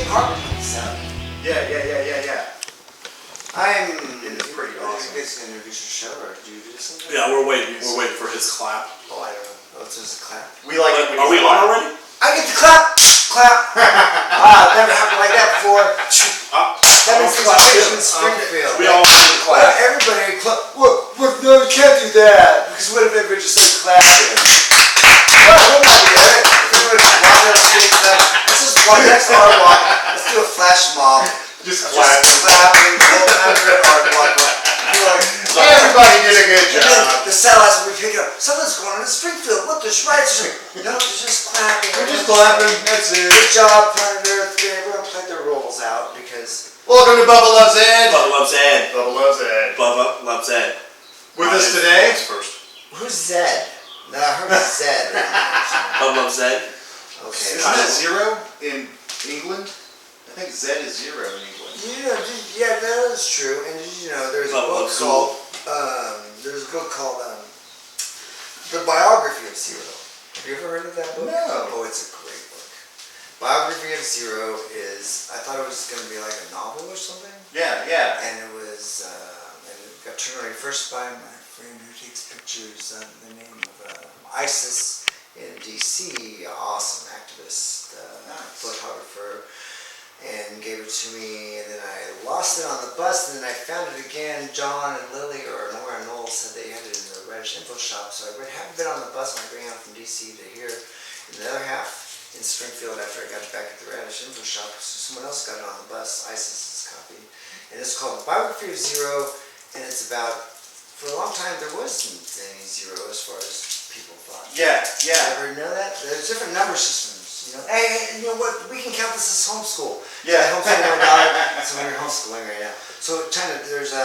Harper put this out. Yeah. It is pretty awesome. You guys gonna introduce your show, or do you do something? Yeah, we're waiting for his clap. Oh, I don't know. Oh, it's just a clap. Are we on already? I get to clap! Clap! Wow, never happened like that before. That makes in Springfield. We all need to clap. Well, everybody clap. What? No, you can't do that. Because what if everybody just started clapping? Well, we'll not do that. If everybody just walk down the street, let's just walk next to our walk. Let's do a flash mob. Just clapping. Whole time we're at our walk. Everybody did a good job. And then the satellites will be picking up. Something's going on in Springfield. Look, there's riots. No, they're just clapping. We're just clapping. That's it. Good job, Planet Earth. Everyone played their roles out because. Welcome to Bubba Loves Ed. Bubba loves Ed. Bubba Loves Ed. Bubba loves Ed. With us today. First. Who's Zed? No, I heard Zed. Bubba loves Ed. Okay. Isn't that zero in England? I think Z is zero in England. Yeah, that is true. And did you know there's a book called The Biography of Zero. Have you ever heard of that book? No. Oh, it's a great book. Biography of Zero is, I thought it was going to be like a novel or something. Yeah. And it was, and it got turned around first by my friend who takes pictures under the name of ISIS in DC, awesome activist, photographer, and gave it to me, and then I lost it on the bus, and then I found it again. John and Lily, or Nora and Noel, said they had it in the Reddish Info Shop, so I haven't been on the bus when I bring out from DC to here, and the other half in Springfield after I got back at the Reddish Info Shop, so someone else got it on the bus, ISIS's copy, and it's called The Biography of Zero, and it's about, for a long time there wasn't any zero as far as people thought. Yeah. You ever know that? There's different number systems. Hey, you know what? We can count this as homeschool. Yeah. I homeschool my daughter, so we're homeschooling right now. So China, there's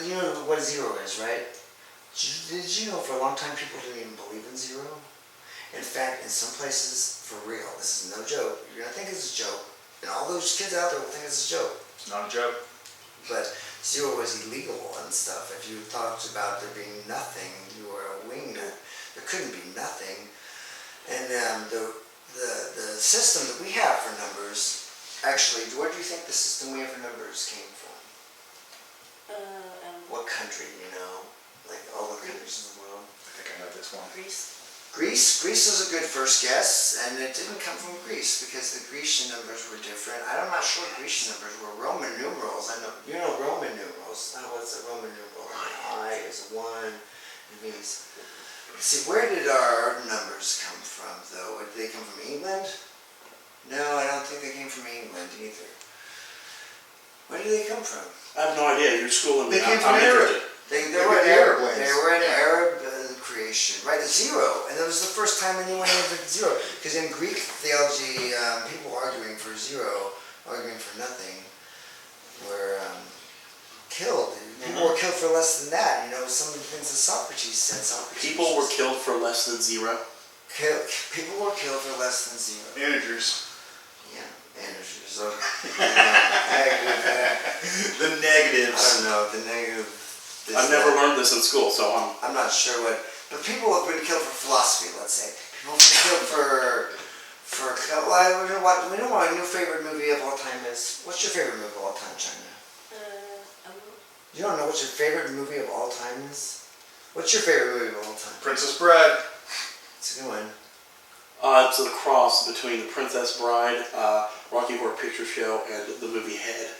you know what zero is, right? Did you know for a long time people didn't even believe in zero? In fact, in some places, for real, this is no joke. You're gonna think it's a joke, and all those kids out there will think it's a joke. It's not a joke. But zero was illegal and stuff. If you talked about there being nothing, you were a wingnut. There couldn't be nothing, and the system that we have for numbers, actually, where do you think the system we have for numbers came from? What country, like all the countries in the world? I think I know this one. Greece. Greece is a good first guess, and it didn't come from Greece because the Grecian numbers were different. I'm not sure Grecian numbers were Roman numerals. I know, Roman numerals. What's a Roman numeral? An I is a 1. It means. See, where did our numbers come from, though? Did they come from England? No, I don't think they came from England either. Where did they come from? I have no idea. You're schooling me. They came from Arab. They were Arab. They were an Arab creation, right? A zero, and that was the first time anyone invented zero. Because in Greek theology, people arguing for zero, arguing for nothing, were killed. People were killed for less than that. Some of the things that Socrates said. People were killed for less than zero? People were killed for less than zero. Integers. Yeah, integers. I agree with that. The negatives. I don't know, the negative. I've never learned this in school, so I'm not sure what. But people have been killed for philosophy, let's say. People have been killed for we know what my new favorite movie of all time is. What's your favorite movie of all time, China? You don't know what your favorite movie of all time is? What's your favorite movie of all time? Princess Bride. It's a good one. It's a cross between The Princess Bride, Rocky Horror Picture Show, and the movie Head.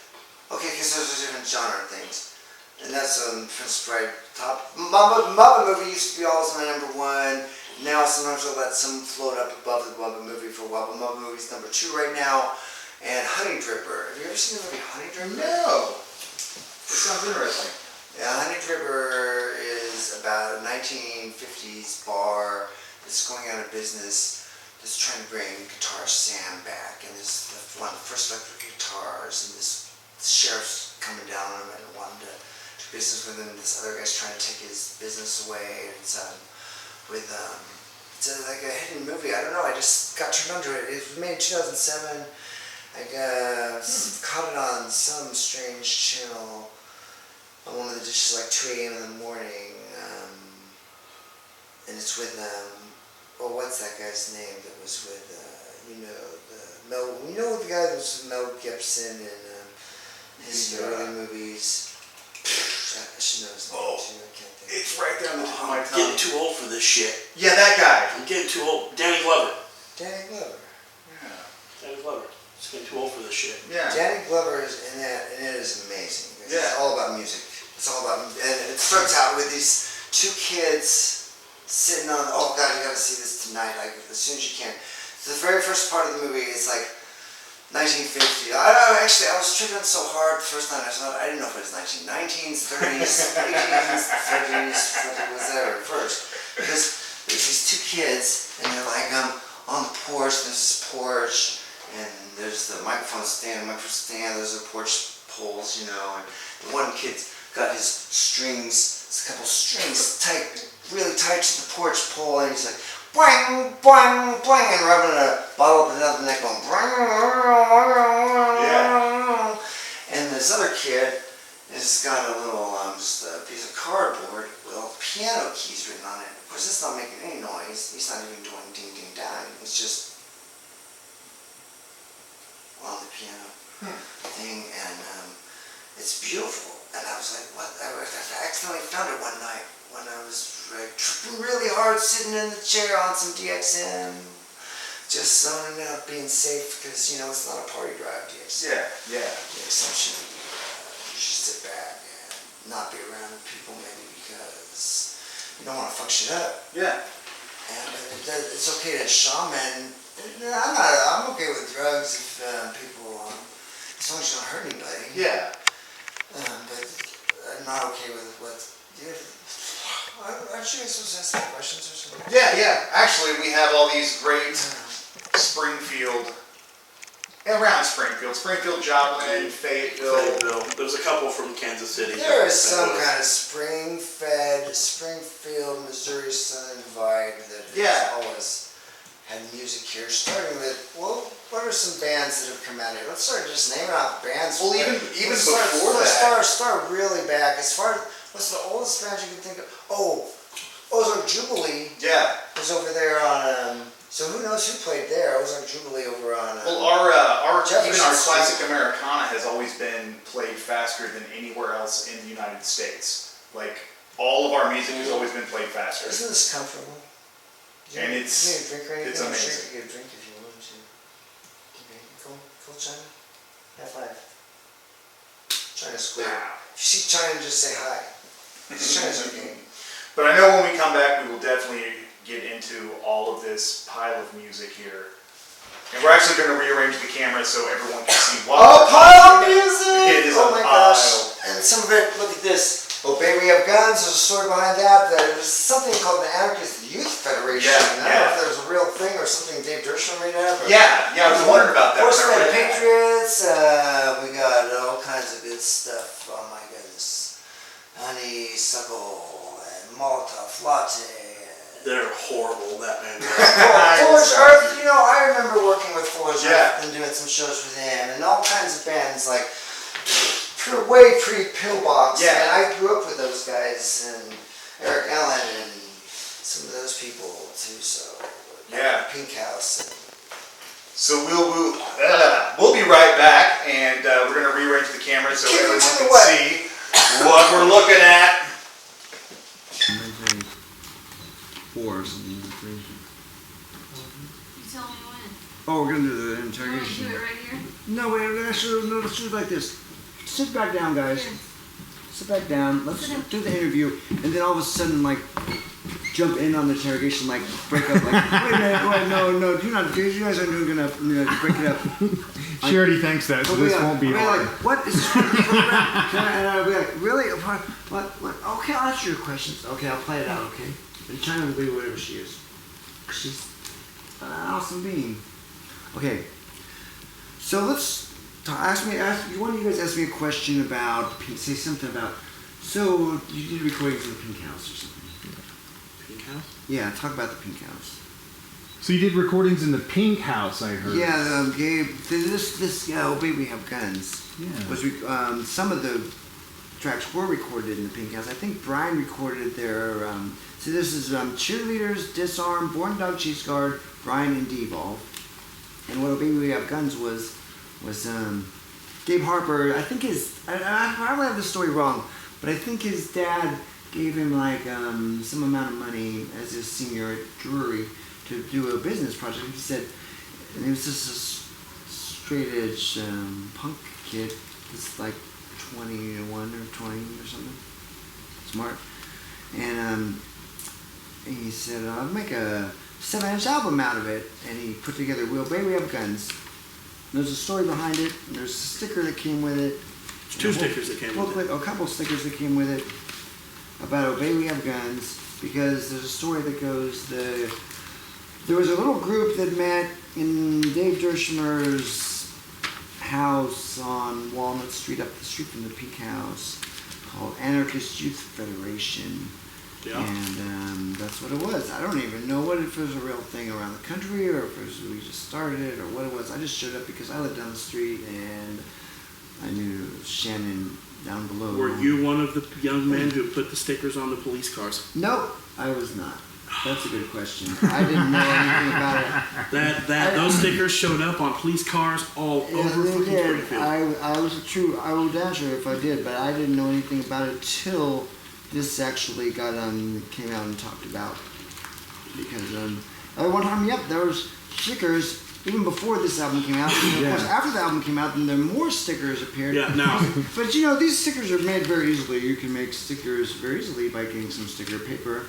Okay, because those are different genre things. And that's Princess Bride top. Bubba movie used to be always my number 1. Now sometimes I'll let some float up above the Bubba movie for a while. But Bubba movie's number 2 right now. And Honey Dripper. Have you ever seen the movie Honey Dripper? No. It sounds interesting. Yeah, Honey Dripper is about a 1950s bar that's going out of business, that's trying to bring Guitar Sam back, and this one of the first electric guitars, and this sheriff's coming down on him and wanting to do business with him. This other guy's trying to take his business away. It's like a hidden movie. I don't know. I just got turned on to it. It was made in 2007. I caught it on some strange channel. On one of the dishes, like 2 a.m. in the morning, and it's with, what's that guy's name that was with, the Mel. You know the guy that was with Mel Gibson in his early movies. I should know his name too. I can't think. It's right there on the tip of my I'm tongue. getting too old for this shit. Yeah, that guy. I'm getting too old. Danny Glover. Danny Glover. Yeah. Danny Glover. Just getting too old for this shit. Yeah. Danny Glover is in that, and it is amazing. It's Yeah. all about music. It's all about, and it starts out with these two kids sitting on. Oh God, you got to see this tonight, like as soon as you can. So the very first part of the movie is like 1950. I was tripping so hard the first night I saw it. I didn't know if it was 1919s, 30s, 80s, 30s, whatever first. Because there's these two kids, and they're like on the porch. There's this porch, and there's the microphone stand. There's the porch poles, you know. And one kid's got his strings, a couple strings tight, really tight to the porch pole, and he's like, boing, boing, boing, and rubbing a bottle up and neck going, Yeah. and this other kid has got a little, just a piece of cardboard with all piano keys written on it. Of course, it's not making any noise. He's not even doing ding, ding, dang. It's just on the piano thing, and it's beautiful. And I was like, what? I accidentally found it one night when I was tripping really hard, sitting in the chair on some DXM, just zoning out, being safe, because, you know, it's not a party drive, DXM. Yeah. DXM should, you should sit back and not be around people, maybe because you don't want to fuck shit up. Yeah. And it's okay to shaman. I'm okay with drugs if people, as long as you don't hurt anybody. Yeah. But I'm not okay with what. Aren't you guys supposed to ask me questions or something? Yeah. Actually, we have all these great Springfield, around Springfield, Joplin, Fayetteville. There's a couple from Kansas City. There is some kind of spring-fed, Springfield, Missouri Southern vibe that has always had music here. Starting with, well, what are some bands that have come out here? Let's start just naming off bands. Well, even before let's that. start really back. As far as what's the oldest band you can think of? Ozark Jubilee. Yeah. Was over there on. So who knows who played there? Ozark Jubilee over on. Well, our Jefferson even our Street. classic Americana has always been played faster than anywhere else in the United States. Like all of our music has always been played faster. Isn't this comfortable? And You need a drink or anything? it's I'm sure amazing. you could get a drink if you wanted to. Okay, cool, China. High five. China's cool. If you see China, just say hi. China's okay. But I know when we come back, we will definitely get into all of this pile of music here. And we're actually going to rearrange the camera so everyone can see what. Oh, pile of music! It is oh a my pile. gosh. And some of it, look at this. Oh, baby, we have guns. There's a story behind that. There's something called the Anarchist Youth Federation. Yeah, I don't know if there's a real thing or something Dave Dershowitz made up. Yeah, I was wondering about that. Horseman Patriots. We got all kinds of good stuff. Oh my goodness. Honeysuckle and Molotov Latte. They're horrible, that man. Fuller's Earth, you know, I remember working with Fuller's Yeah. Earth and doing some shows with him and all kinds of bands like way pre-Pillbox. Yeah. And I grew up with those guys and Eric Allen and some of those people too, so. Yeah. Pink House. So we'll be right back, and we're going to rearrange the camera so Keep it everyone to the can what? see what we're looking at. 4 or something. You tell me when. Oh, we're gonna do the You want me to interrogation. do it right here? No, wait, actually, no, let's do it like this. Sit back down, guys. Here. Sit back down. Let's Sit down. do the interview, and then all of a sudden, like, jump in on the interrogation, like, break up, like, wait a minute, wait, no, do not, you guys aren't doing enough, break it up. She already thinks that, so this won't be hard. Like, what is and I'll be like, really? What? Okay, I'll answer your questions. Okay, I'll play it out, okay? And China will be whatever she is. She's an awesome being. Okay, so let's ask one of you guys ask me a question about, say something about, so you did recordings in the Pink House or something. Pink House? Yeah, talk about the Pink House. So you did recordings in the Pink House, I heard. Yeah, Gabe, oh baby, we have guns. Yeah. Was some of the tracks were recorded in the Pink House. I think Brian recorded their. So this is Cheerleaders, Disarm, Born Dog Cheese Guard, Brian and Devolve. And what Baby We Have Guns was Gabe Harper. I think I probably have the story wrong, but I think his dad gave him like some amount of money as his senior at Drury to do a business project. He said, and he was just a straight edge punk kid. He's like 21 or 20 or something, smart. And he said, I'll make a 7-inch album out of it. And he put together Will Baby We Have Guns. There's a story behind it. There's a sticker that came with it. Two stickers that came with it. A couple stickers that came with it about Oh Baby We Have Guns, because there's a story that goes, there was a little group that met in Dave Dershomer's house on Walnut Street, up the street from the Pink House, called Anarchist Youth Federation. Yeah. And that's what it was. I don't even know if it was a real thing around the country or if we just started it or what it was. I just showed up because I lived down the street and I knew Shannon down below. Were you one of the young men who put the stickers on the police cars? Nope, I was not. That's a good question. I didn't know anything about it. Those stickers showed up on police cars all over They fucking did. Springfield. I would answer if I did, but I didn't know anything about it till this actually came out and talked about. Because at one time, there was stickers even before this album came out. And of course, after the album came out, then there more stickers appeared. Yeah, now. But these stickers are made very easily. You can make stickers very easily by getting some sticker paper.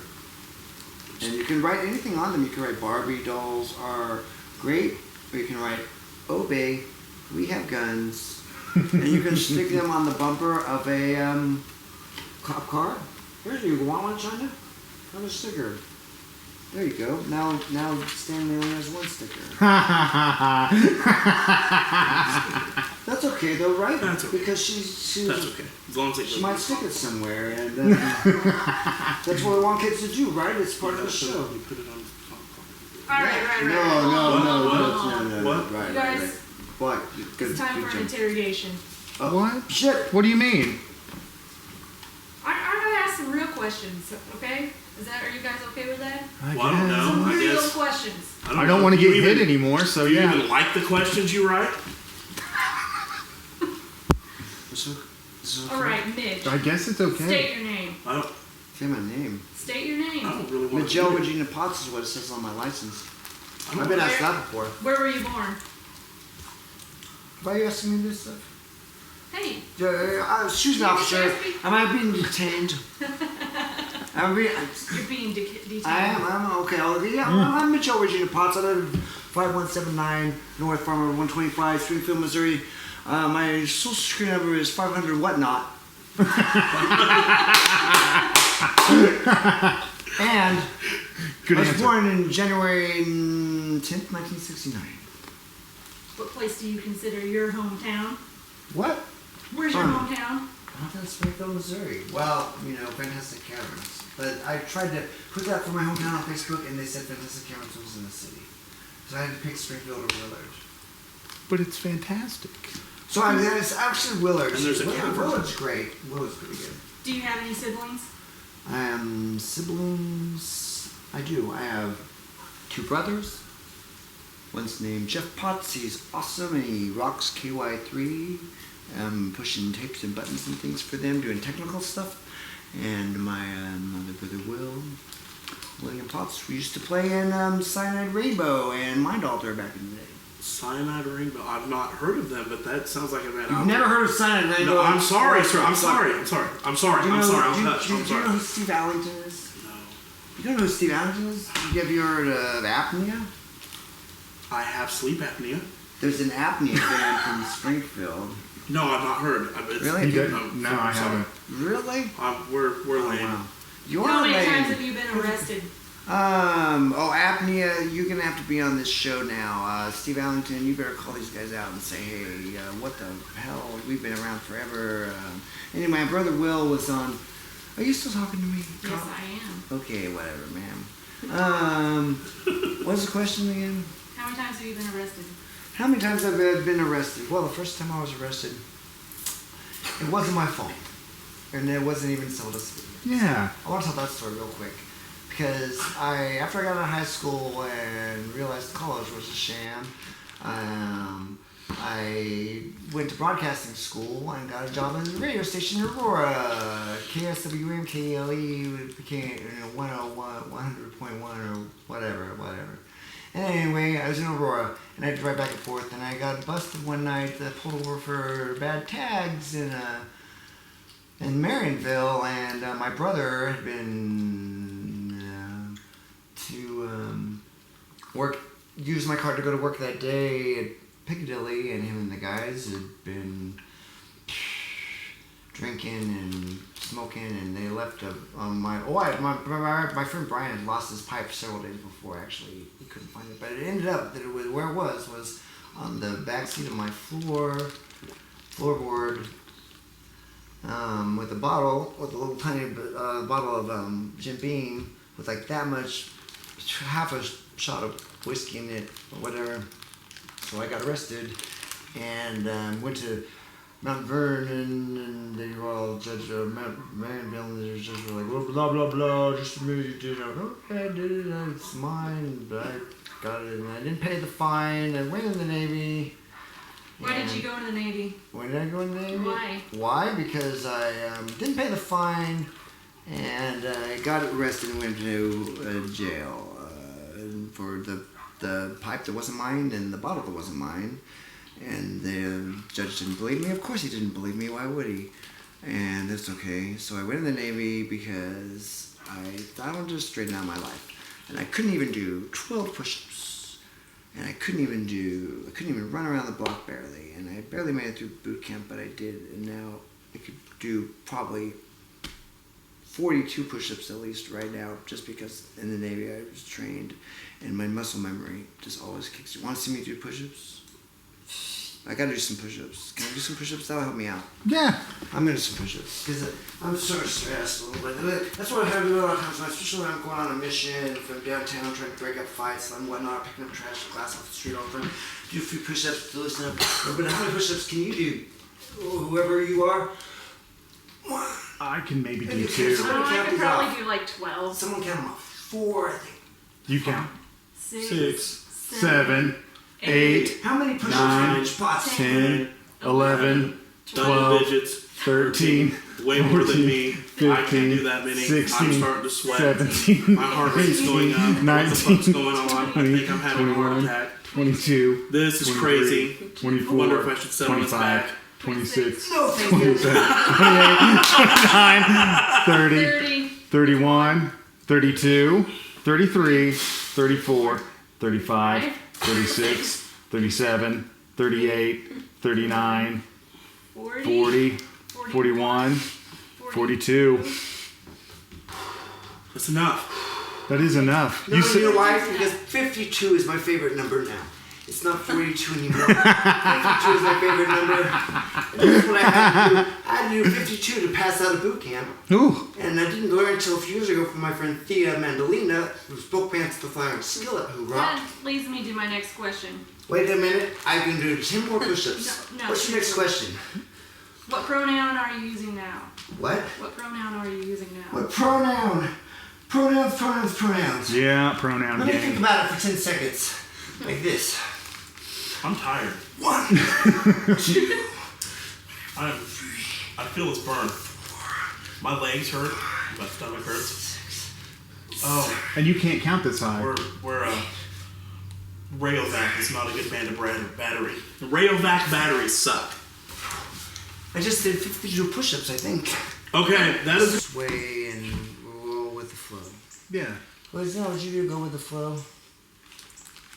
And you can write anything on them. You can write Barbie dolls are great, or you can write Obey, we have guns. And you can stick them on the bumper of a cop car. Here's you want one, China? Have a sticker. There you go. Now Stanley only has one sticker. That's okay though, right? That's okay. Because she's That's okay. As long as it she might stick it somewhere, and that's what we want kids to do, right? It's part of the show. You put it on. Alright. No. What? Right, You guys, right. What? it's time for an interrogation. What? Shit. What do you mean? I'm gonna ask some real questions, okay? Are you guys okay with that? Well, I don't know. Some I real guess. questions. I don't want to get hit anymore, so Do you yeah. even like the questions you write? Alright, Mitch. I guess it's okay. State your name. I don't. Say my name. State your name. I don't really want to. Michelle Regina Potts is what it says on my license. I don't I've been know. asked that before. Where were you born? Why are you asking me this stuff? Hey. Excuse me, officer. Am I being detained? You're being detained. I'm okay. I'm Mitchell Regina Potts. I live 5179 North Farmer 125, Springfield, Missouri. My social security number is 500 whatnot. And Good I was answer. born in January 10th, 1969. What place do you consider your hometown? What? Where's your hometown? Out in Springfield, Missouri. Well, Fantastic Caverns. But I tried to put that for my hometown on Facebook, and they said Fantastic Caverns was in the city. So I had to pick Springfield or Willard. But it's fantastic. So it's actually Willard. And there's a cavern. Willard's great. Willard's pretty good. Do you have any siblings? Siblings. I do. I have 2 brothers. One's named Jeff Potts. He's awesome, and he rocks KY3. Pushing tapes and buttons and things for them, doing technical stuff. And my other brother, William Potts, we used to play in Cyanide Rainbow and Mind Alter back in the day. Cyanide Rainbow. I've not heard of them, but that sounds like a bad You've album. never heard of Cyanide Rainbow? No, I'm sorry, sir. I'm Do sorry. you I'm know, touched. I'm do you sorry. know who Steve Allington is? No. You don't know who Steve Allington is? Have you heard of apnea? I have sleep apnea. There's an apnea band from Springfield. No, I've not heard. Really? You did? I'm No, I sorry. haven't. Really? We're lame. Wow. You How are many lame. times have you been arrested? Apnea, you're gonna have to be on this show now. Steve Allington, you better call these guys out and say, hey, what the hell? We've been around forever. Anyway, my brother Will was on. Are you still talking to me? Yes, I am. Okay, whatever, ma'am. What's the question again? How many times have you been arrested? How many times have I been arrested? Well, the first time I was arrested, it wasn't my fault. And it wasn't even sold us. Yeah. I want to tell that story real quick. Because after I got out of high school and realized college was a sham, I went to broadcasting school and got a job at the radio station in Aurora, KSWM, KLE, became 101, 100.1 or whatever. And anyway, I was in Aurora, and I had to drive back and forth, and I got busted one night. I pulled over for bad tags in Marionville, and my brother had been to work, used my car to go to work that day at Piccadilly, and him and the guys had been drinking and smoking, and they left my friend Brian had lost his pipe several days before. Actually, he couldn't find it, but it ended up that it was where it was on the back seat of my floorboard, with a little tiny bottle of Jim Beam with like that much, half a shot of whiskey in it or whatever. So I got arrested and went to Mount Vernon, and they were all judge Marionville, and the judge were like, blah blah blah, just a minute you did it. Okay, I did it, it's mine, but I got it, and I didn't pay the fine. I went in the Navy. Why did you go in the Navy? Why did I go in the Navy? Why? Why? Because I didn't pay the fine, and I got arrested and went to jail for the pipe that wasn't mine and the bottle that wasn't mine. And the judge didn't believe me. Of course he didn't believe me. Why would he? And that's okay. So I went in the Navy because I wanted to straighten out my life. And I couldn't even do 12 push-ups. And I couldn't even run around the block barely. And I barely made it through boot camp, but I did. And now I could do probably 42 push-ups at least right now, just because in the Navy I was trained. And my muscle memory just always kicks. You want to see me do push-ups? I gotta do some push-ups. Can I do some push-ups? That'll help me out. Yeah. I'm gonna do some push-ups because I'm sort of stressed a little bit. That's what I have to do a lot of times, especially when I'm going on a mission. If I'm downtown trying to break up fights and whatnot, picking up trash and glass off the street all the time. Do a few push-ups to loosen up. But how many push-ups can you do? Whoever you are. I can maybe do Maybe 2. two. I could probably do like 12. Someone count them off. 4, I think. You count. 6, 7, 8, How many push-ups 9, in each spots? 10, 11, Double 12, digits. 13, Way more than me. 15, I can't do that many. 16, I'm starting to sweat. 17, My heart rate's going up. What the fuck's 19, going on? I 20, think I'm having a heart 21, attack. 22, This is 23, crazy. 24, I wonder if I should sit on his 25, back. 26, No, thank 27, you. 28, 29, 30, 30. 31, 32, 33, 34, 35, 36, 37, 38, 39, 40, 41, 42. That's enough. That is enough. No, you know why? Because 52 is my favorite number now. It's not 42 anymore. 52 is my favorite number. And that's what I had to do. I had to do 52 to pass out of boot camp. Ooh. And I didn't learn until a few years ago from my friend Thea Mandolina, who spoke pants to fire and skillet, who rocked. That leads me to my next question. Wait a minute, I can do 10 more push-ups. No, What's your next question? What pronoun are you using now? What? What pronoun are you using now? What pronoun? Pronouns. Yeah, pronoun Let me think game. about it for 10 seconds. Like this. I'm tired. 1, 2, I feel it's burned. My legs hurt. My stomach hurts. Oh, And you can't count this high. we're Rayovac is not a good band of battery. The Rayovac batteries suck. I just did 52 push-ups, I think. Okay, that's Sway and roll with the flow. Yeah. Well, isn't that what you do? Go with the flow?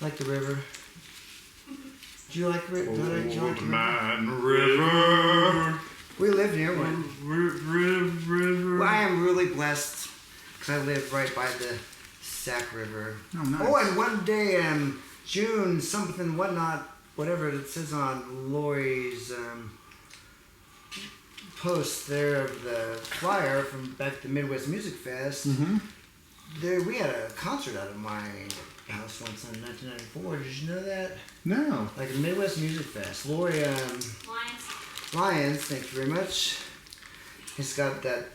Like the river? Do you like the river? River. We live near one. Well, I am really blessed because I live right by the Sac River. Oh, nice. Oh, and one day, June something whatnot, whatever it says on Lori's post there of the flyer from back to Midwest Music Fest. Mm-hmm. There, we had a concert out of my house once in 1994. Did you know that? No. Like a Midwest Music Fest. Lori Lions. Lyons, thank you very much. He's got that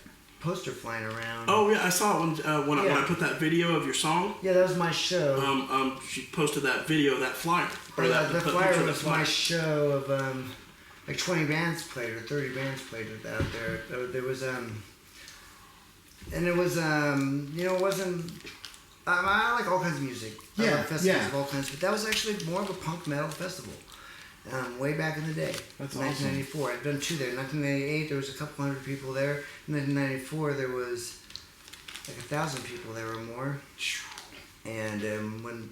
poster flying around. Oh yeah, I saw it when Yeah. I put that video of your song. Yeah, that was my show. She posted that video, that flyer. The picture flyer of was my show of like 20 bands played or 30 bands played with out there. There was and it was it wasn't. I like all kinds of music. I Yeah, love festivals yeah. of all kinds, but that was actually more of a punk metal festival. Way back in the day. That's 1994. I've done 2 there. 1998 there was a couple hundred people there. In 1994 there was like 1,000 people there or more. And when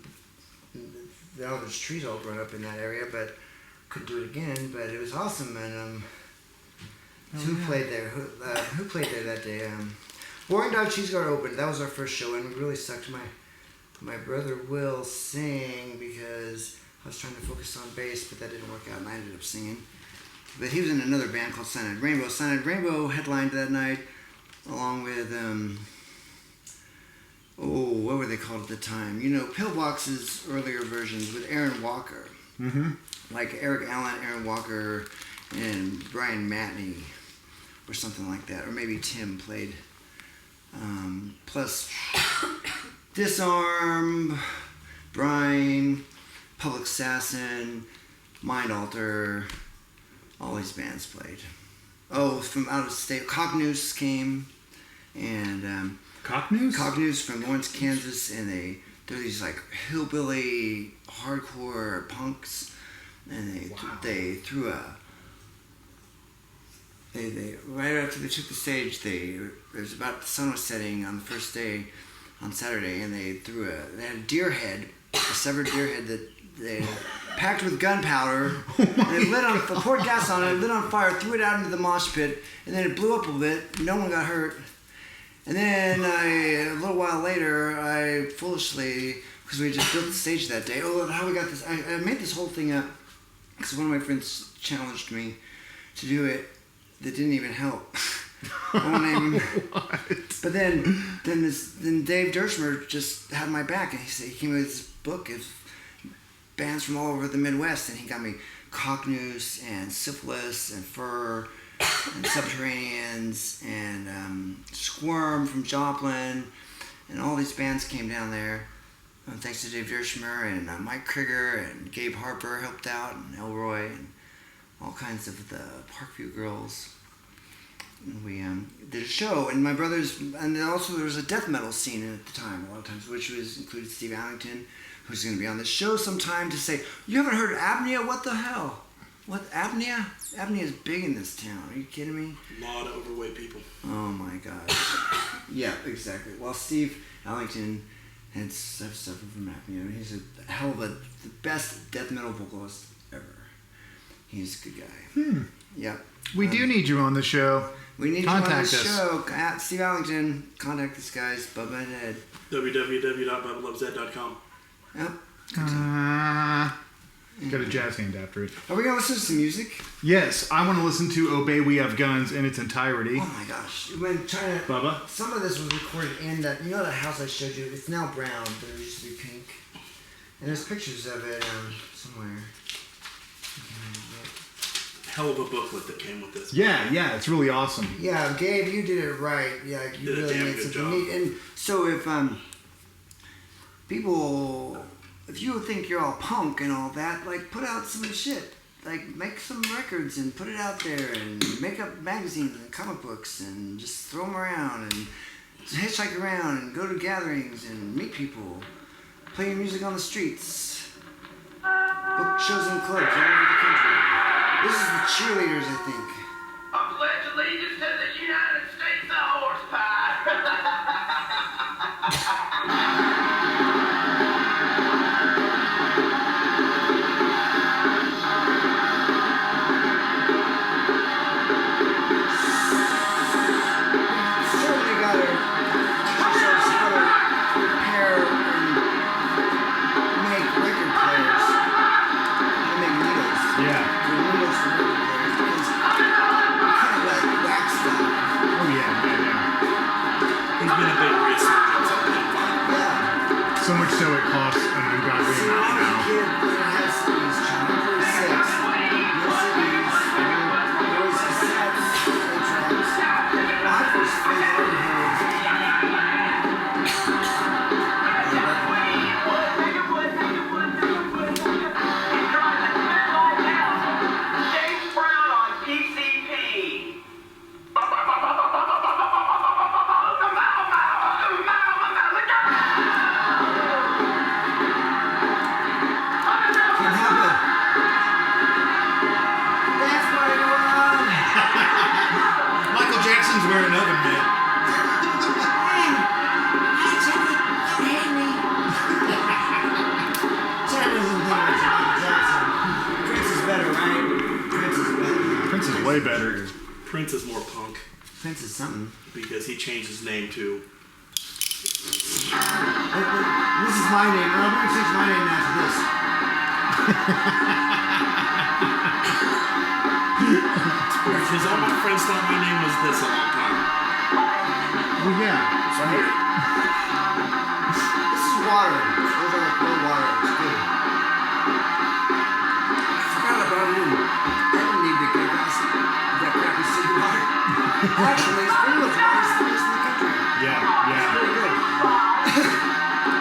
there's trees all grown up in that area, but couldn't do it again. But it was awesome. And who played there? Who played there that day? Boring Dog Cheese Guard opened. That was our first show, and we really sucked. My brother Will sang because I was trying to focus on bass, but that didn't work out, and I ended up singing. But he was in another band called Cyanide Rainbow. Cyanide Rainbow headlined that night, along with what were they called at the time? Pillbox's earlier versions with Aaron Walker, like Eric Allen, Aaron Walker, and Brian Matney, or something like that, or maybe Tim played. Plus Disarm, Brian, Public Assassin, Mind Alter, all these bands played. Oh, from out of state, Cognoose came, and Cocknews? Cognoose from Lawrence, Kansas, and they're these like hillbilly hardcore punks, and they threw a. They right after they took the stage, it was about the sun was setting on the first day, on Saturday, and they had a deer head, a severed deer head that they packed with gunpowder, and they poured gas on it, lit on fire, threw it out into the mosh pit, and then it blew up a bit. No one got hurt. And then a little while later, I foolishly, because we just built the stage that day. Oh, how we got this? I made this whole thing up because one of my friends challenged me to do it. That didn't even help. But then Dave Dershmer just had my back, and he came with this book of bands from all over the Midwest, and he got me Cocknoose and Syphilis and Fur and Subterraneans and Squirm from Joplin, and all these bands came down there. Thanks to Dave Dershmer and Mike Krieger and Gabe Harper helped out, and Elroy and all kinds of the Parkview Girls. And we did a show, and my brothers, and then also there was a death metal scene at the time, a lot of times, which included Steve Allington, who's going to be on the show sometime to say, you haven't heard of Apnea? What the hell? What, Apnea? Apnea is big in this town. Are you kidding me? A lot of overweight people. Oh my gosh. Yeah, exactly. Well, Steve Allington had suffered from apnea. I mean, he's a hell of the best death metal vocalist ever. He's a good guy. Yeah. We do need you on the show. We need you on the Contact us. show. At Steve Allington. Contact this guys. Bubba and Ed. www.bubbalovesed.com. Yep. Got a jazz hand after it. Are we going to listen to some music? Yes, I want to listen to Obey We Have Guns in its entirety. Oh my gosh. When trying to... Bubba? Some of this was recorded in that... You know that house I showed you? It's now brown, but it used to be pink. And there's pictures of it somewhere. Hell of a booklet that came with this. Yeah, it's really awesome. Yeah, Gabe, you did it right. Yeah, you Did a really damn made good something job. neat. And so if people, if you think you're all punk and all that, like put out some shit. Like make some records and put it out there, and make up magazines and comic books and just throw them around and hitchhike around and go to gatherings and meet people. Play your music on the streets. Book shows in clubs all over the country. This is the Cheerleaders, I think. I pledge allegiance to the United States of horse pie. Certainly got to teach us how to prepare and make record players. How to make needles. Yeah. The needles for record players, because you can't let wax stuff wearing oven mitt. Chad doesn't think it's Michael Jackson. Prince is better, right? Prince is better. Prince is way better. Prince is more punk Prince is something. because he changed his name to. This is my name. I'm going to change my name after this. Because all my friends thought my name was this a long time. Well, yeah. It's weird. This is water. Those are like cold water. It's good. I forgot about him. I don't need to get that crappy city water. Actually, it's pretty much water the best in the country. Yeah, yeah. Pretty good.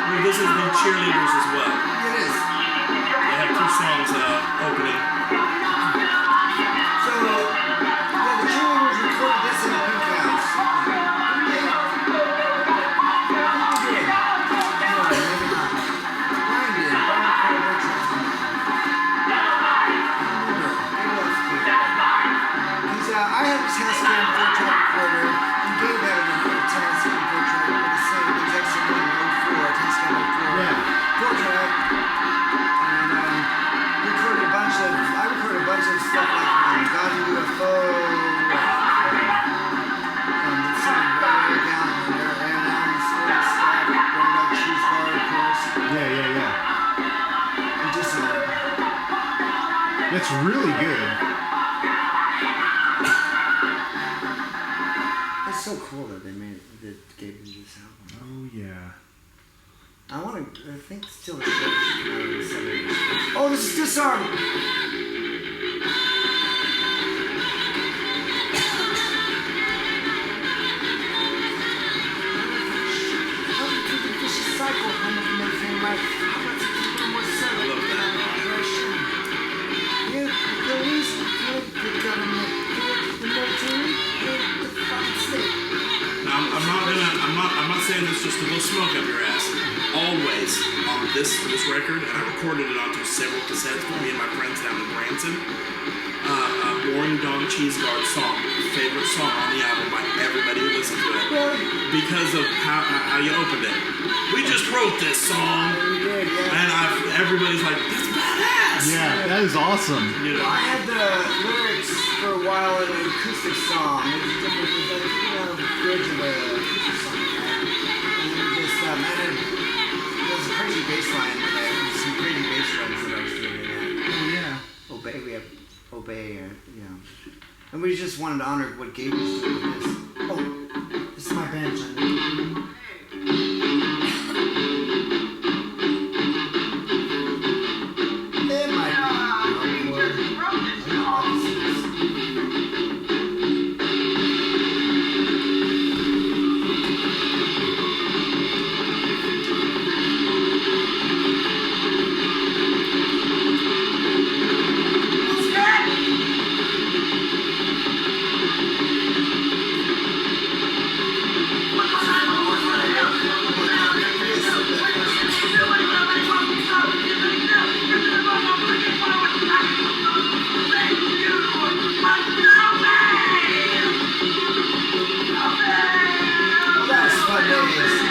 Well, this is the cheerleaders as well. It is. They have 2 songs opening. So, yeah, the cheerleaders recorded this in a pink house. I have this Tascam 4-track recorder. He gave that a Tascam 4-track for the same exact same one, 04, Tascam 04. Yeah. 4-track. And I recorded a bunch of stuff like God and UFO, the song Ray down there, and stuff, Brown Dog Cheese Bar, of course. Yeah, yeah, yeah. And just That's really good. it's so cool that that gave me this album. Oh, yeah. I think still it's oh, this is Disarm! Cycle from the mainframe, right? How about to keep it more subtle? I love that. Yeah, the police, the government, the military, the fucking state. Now, I'm not saying this just to blow smoke up your ass. Always on this record, and I recorded it onto several cassettes with me and my friends down in Branson. Boring Dog Cheese Guard song, favorite song on the album by everybody who listened to it, because of how you opened it. We just wrote this song, We did, yeah. and everybody's like, that's badass. Yeah, that is awesome. You know, I had the lyrics for a while in an acoustic song. It was different. It was like a bridge of an acoustic song. And then just added, there was a crazy bass line. Some crazy bass runs that I was doing in that. Oh, yeah. Obey, we have Obey, and we just wanted to honor what Gabe was doing with this. Oh, this is my band, John. It might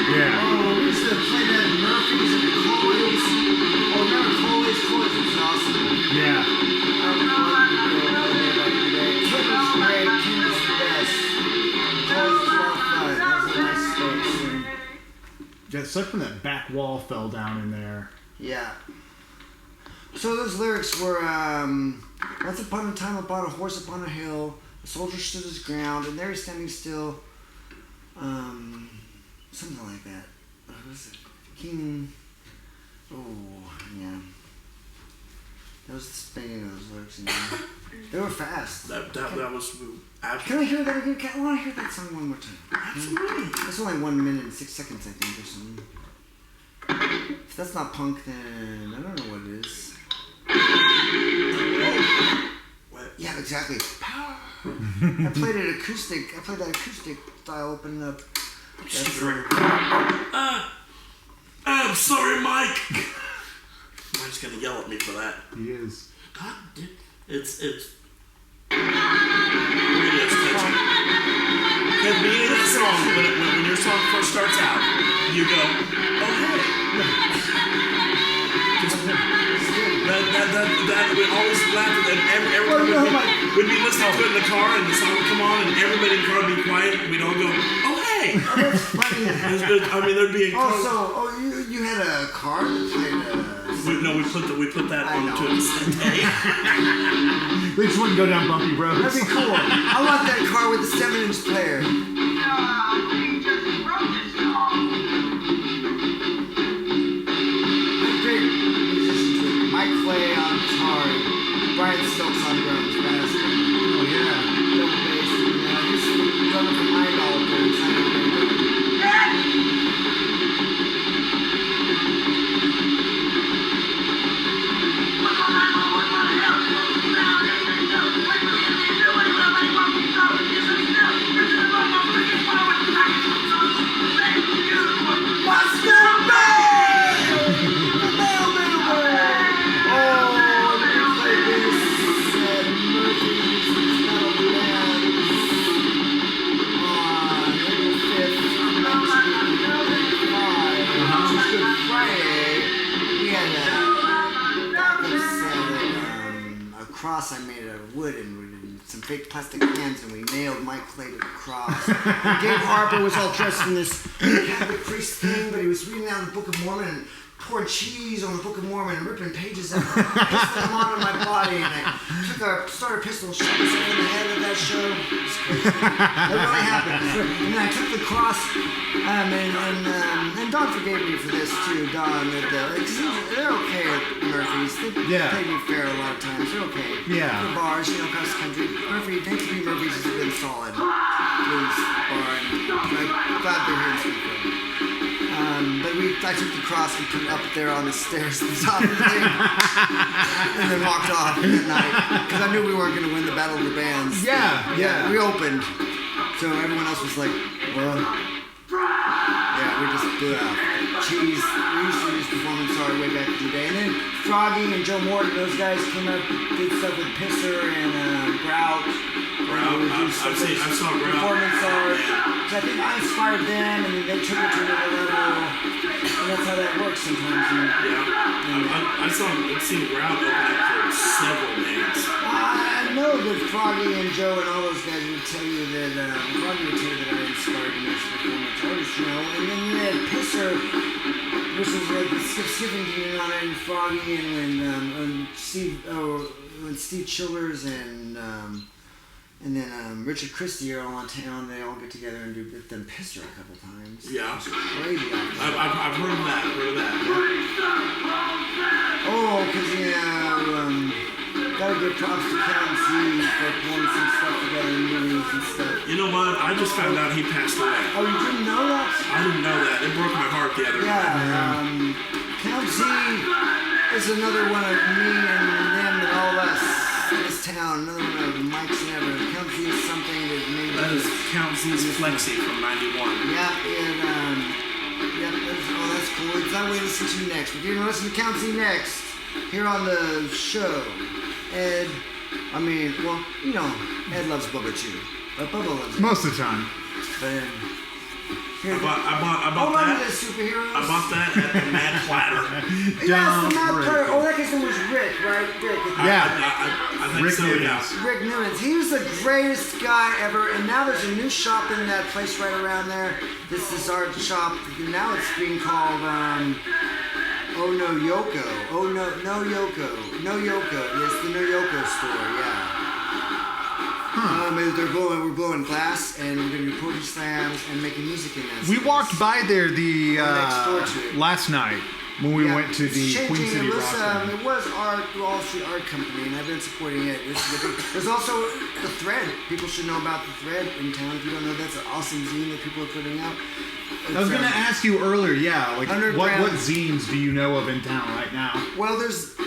Yeah. Oh, we used to play that at Murphy's and Coley's. Oh, remember Coley's? Coley's was awesome. Yeah. I was loving to go over there back in the day. Kim was great. Kim was the best. Coley's was a lot of fun. That was a nice space. Yeah, it sucked when that back wall fell down in there. Yeah. So those lyrics were, once upon a time upon a horse upon a hill, a soldier stood his ground, and there he's standing still. Something like that. What was it? King. Oh, yeah. That was the spinning of those lyrics. They were fast. that was. Can I hear that again? I want to hear that song one more time. Absolutely. That's only 1 minute and 6 seconds, I think, or something. If that's not punk, then I don't know what it is. What? Yeah, exactly. I played it acoustic. I played that acoustic style opening up. I'm sorry, Mike. Mike's gonna yell at me for that. He is. God, it's radio's touching. Okay, your song first starts out, you go, oh hey. Just, that we always laugh at that. We'd be listening to it in the car, and the song would come on, and everybody in the car would be quiet. We'd all go, oh hey. Oh, that's funny. I mean, there'd be a You had a car that played we put that onto it today. We just wouldn't go down bumpy roads. That'd be cool. I want that car with the 7-inch player. He just wrote this song. Great musicians with Mike Clay on guitar, Brian Stokes on drums, bass. Oh yeah. Double bass. He's drummer from Idol. Cross I made out of wood and some fake plastic cans, and we nailed Mike Clay to the cross. And Gabe Harper was all dressed in this Catholic priest thing, but he was reading out the Book of Mormon and pouring cheese on the Book of Mormon and ripping pages out, pisting them onto my body, and I took a starter pistol and shot myself in the head at that show. It was crazy. That really happened. And then I took the cross, and Don forgave me for this too. Don, they're okay at Murphy's. They pay me fair a lot of times. They're okay. Yeah. The bars, across the country. Murphy, thanks to be Murphy's has been solid. Blues bar, and I'm glad they're here in Springfield. But I took the cross and put it up there on the stairs at the top of the thing, and then walked off that night because I knew we weren't going to win the Battle of the Bands. Yeah. We opened, so everyone else was like, well, yeah, we just blew out. Cheese, we used to do this performance art way back in the day, and then Froggy and Joe Morton, those guys came up, did stuff with Pisser and Grout. I saw Grout. Performance art. So I think I inspired them, and they took it to another level. And that's how that works sometimes. I've seen Grout open up for several bands. I know that Froggy and Joe and all those guys would tell you that Froggy would tell you that I inspired them as performance artists, And then you had Pisser, which was like the skipping team on it, and Froggy, and when Steve Childers and then Richard Christie are all on town. They all get together and do them Pisser a couple times. Yeah. It's crazy. I've heard of that. Oh, because gotta give props to Count Z for pulling some stuff together and movies and stuff. You know what? I just found out he passed away. Oh, you didn't know that? I didn't know that. It broke my heart the other day. Yeah. Count Z is another one of me and them and all of us in this town. Another one of Mike's and everyone. Count Z is something that made That is Count Z's Flexi from 91. Yeah, that's cool. It's not what we listen to next. We're going to listen to Count Z next here on the show. Ed loves Bubba too. But Bubba loves it. Most of the time. But I bought that. The superheroes. I bought that at the Mad Platter. Yes, the Mad Platter. Oh, that guy's name was Rick, right? Rick. I think Rick so, Nivens. yeah. Rick Nivens. He was the greatest guy ever. And now there's a new shop in that place right around there. This is art shop. Now it's being called Oh No Yoko. Oh No Yoko. No Yoko. Yes, the No Yoko store. Yeah. We're blowing glass, and we're going to do poetry slams and making music in that. We walked by there next door to it. last night when we went to the Queen City Rock. It was Wall Street Art Company, and I've been supporting it. There's also the Thread. People should know about the Thread in town. If you don't know, that's an awesome zine that people are putting out. I was going to ask you earlier, what zines do you know of in town right now? Well, there's a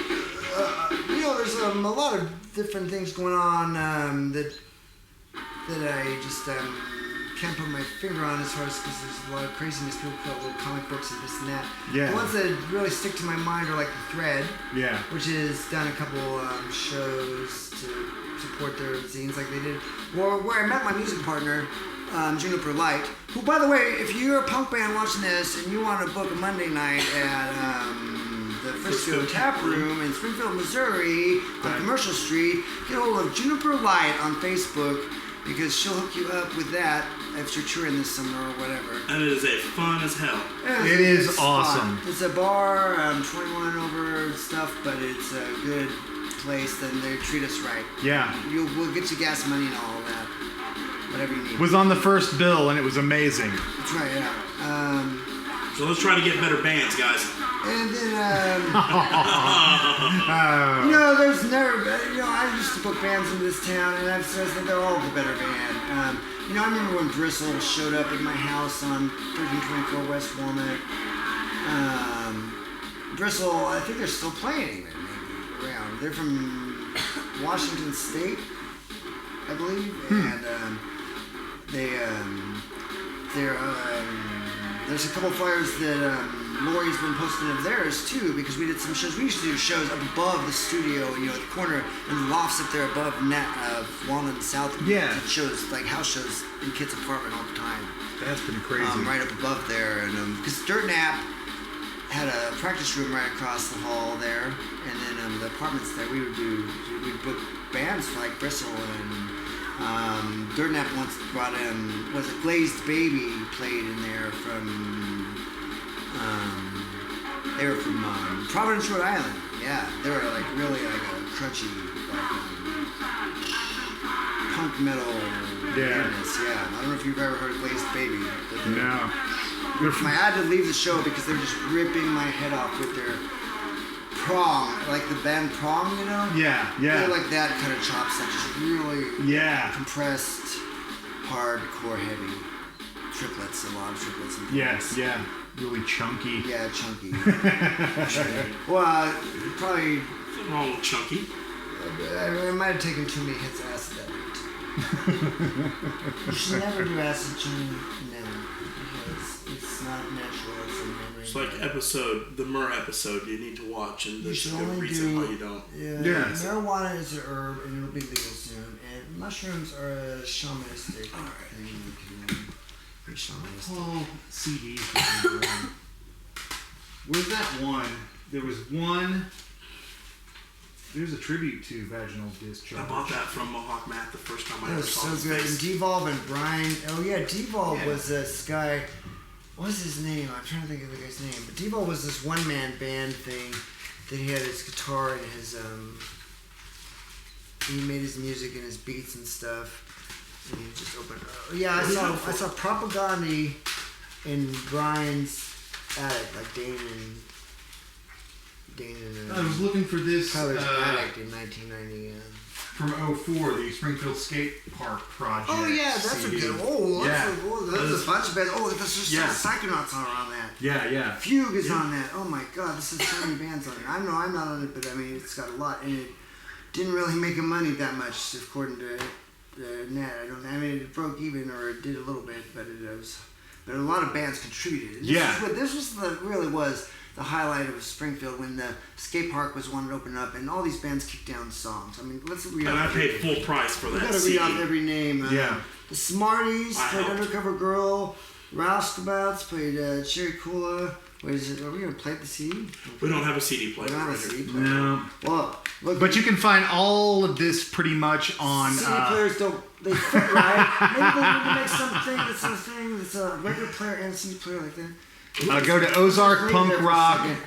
lot of different things going on that I just can't put my finger on as far as because there's a lot of craziness. People put out little comic books and this and that. Yeah. The ones that really stick to my mind are like The Thread, Yeah. which has done a couple shows to support their zines like they did. Where I met my music partner, Juniper Light, who, by the way, if you're a punk band watching this and you want to book a Monday night at the Frisco Tap Room in Springfield, Missouri, on Commercial Street, get a hold of Juniper Light on Facebook because she'll hook you up with that if you're touring this summer or whatever. And it is a fun as hell. It is It's awesome. fun. It's a bar, 21 and over stuff, but it's a good place, and they treat us right. Yeah. We'll get you gas money and all of that. Whatever you need. Was on the first bill and it was amazing. That's right, yeah. So let's try to get better bands, guys. And then, there's never, I used to book bands in this town, and I've said that they're all the better band. I remember when Bristle showed up at my house on 1324 West Walnut. Bristle, I think they're still playing even, maybe, around. They're from Washington State, I believe, and there's a couple flyers that Lori's been posting of theirs too, because we did some shows. We used to do shows up above the studio, at the corner, in the lofts up there above Walnut and South. Yeah. Did shows, like house shows in Kit's apartment all the time. That's pretty crazy. Right up above there, and because Dirt Nap had a practice room right across the hall there, and then the apartments there. We'd book bands for like Bristle and. Dirt Nap once brought in, was it Glazed Baby played in there from, they were from Providence, Rhode Island. Yeah, they were like really like a crunchy, like punk metal bandness. Yeah, I don't know if you've ever heard of Glazed Baby. No. I had to leave the show because they were just ripping my head off with their prong, like the band Prong, Yeah, They're like that kind of chops, like just really compressed, hardcore heavy triplets, a lot of triplets. And Yes, yeah. Really chunky. Yeah, chunky. Well, probably. Nothing wrong with chunky. I might have taken too many hits of acid that night. You should never do acid training, never, because it's not natural. It's a memory. It's like the Myrrh episode you need to watch, and there's should a only reason do- why you don't. Yeah, marijuana is an herb, and it'll be legal soon. And mushrooms are a shamanistic thing. You can be shamanistic. Oh, CDs. Where's that one? There was one. There's a tribute to Vaginal Discharge. I bought that from Mohawk Matt the first time I That ever was saw so his good. And face. Devolve and Brian. Oh yeah, Devolve was this guy. What was his name? I'm trying to think of the guy's name. But Devolve was this one-man band thing that he had his guitar and his he made his music and his beats and stuff. And he just opened. Yeah, I saw Propaganda in Brian's attic, like Dane and. I was looking for this Tyler's Addict in 1990. from 04, the Springfield Skate Park project. Oh yeah, that's CD. a good. Oh, that's a bunch of bands. Oh, there's just Yeah. Psychonauts on that. Yeah. Fugue is on that. Oh my God, this is so many bands on it. I'm not on it, but I mean it's got a lot, and it didn't really make money that much according to Nat. I mean it broke even, or it did a little bit, but it was. But a lot of bands contributed. This really was the highlight of Springfield when the skate park was wanted to open up, and all these bands kicked down songs. I mean, let's read And off. I paid full price for We that gotta CD. read off every name. The Smarties I played helped. Undercover Girl. Roustabouts played Cherry Cola. What is it? Are we gonna play the CD? We don't have a CD We player don't have a right here. CD player. No. Well, look. But you can find all of this pretty much on. CD players don't. They fit right. Maybe they need to make something that's a regular player and a CD player like that. Go to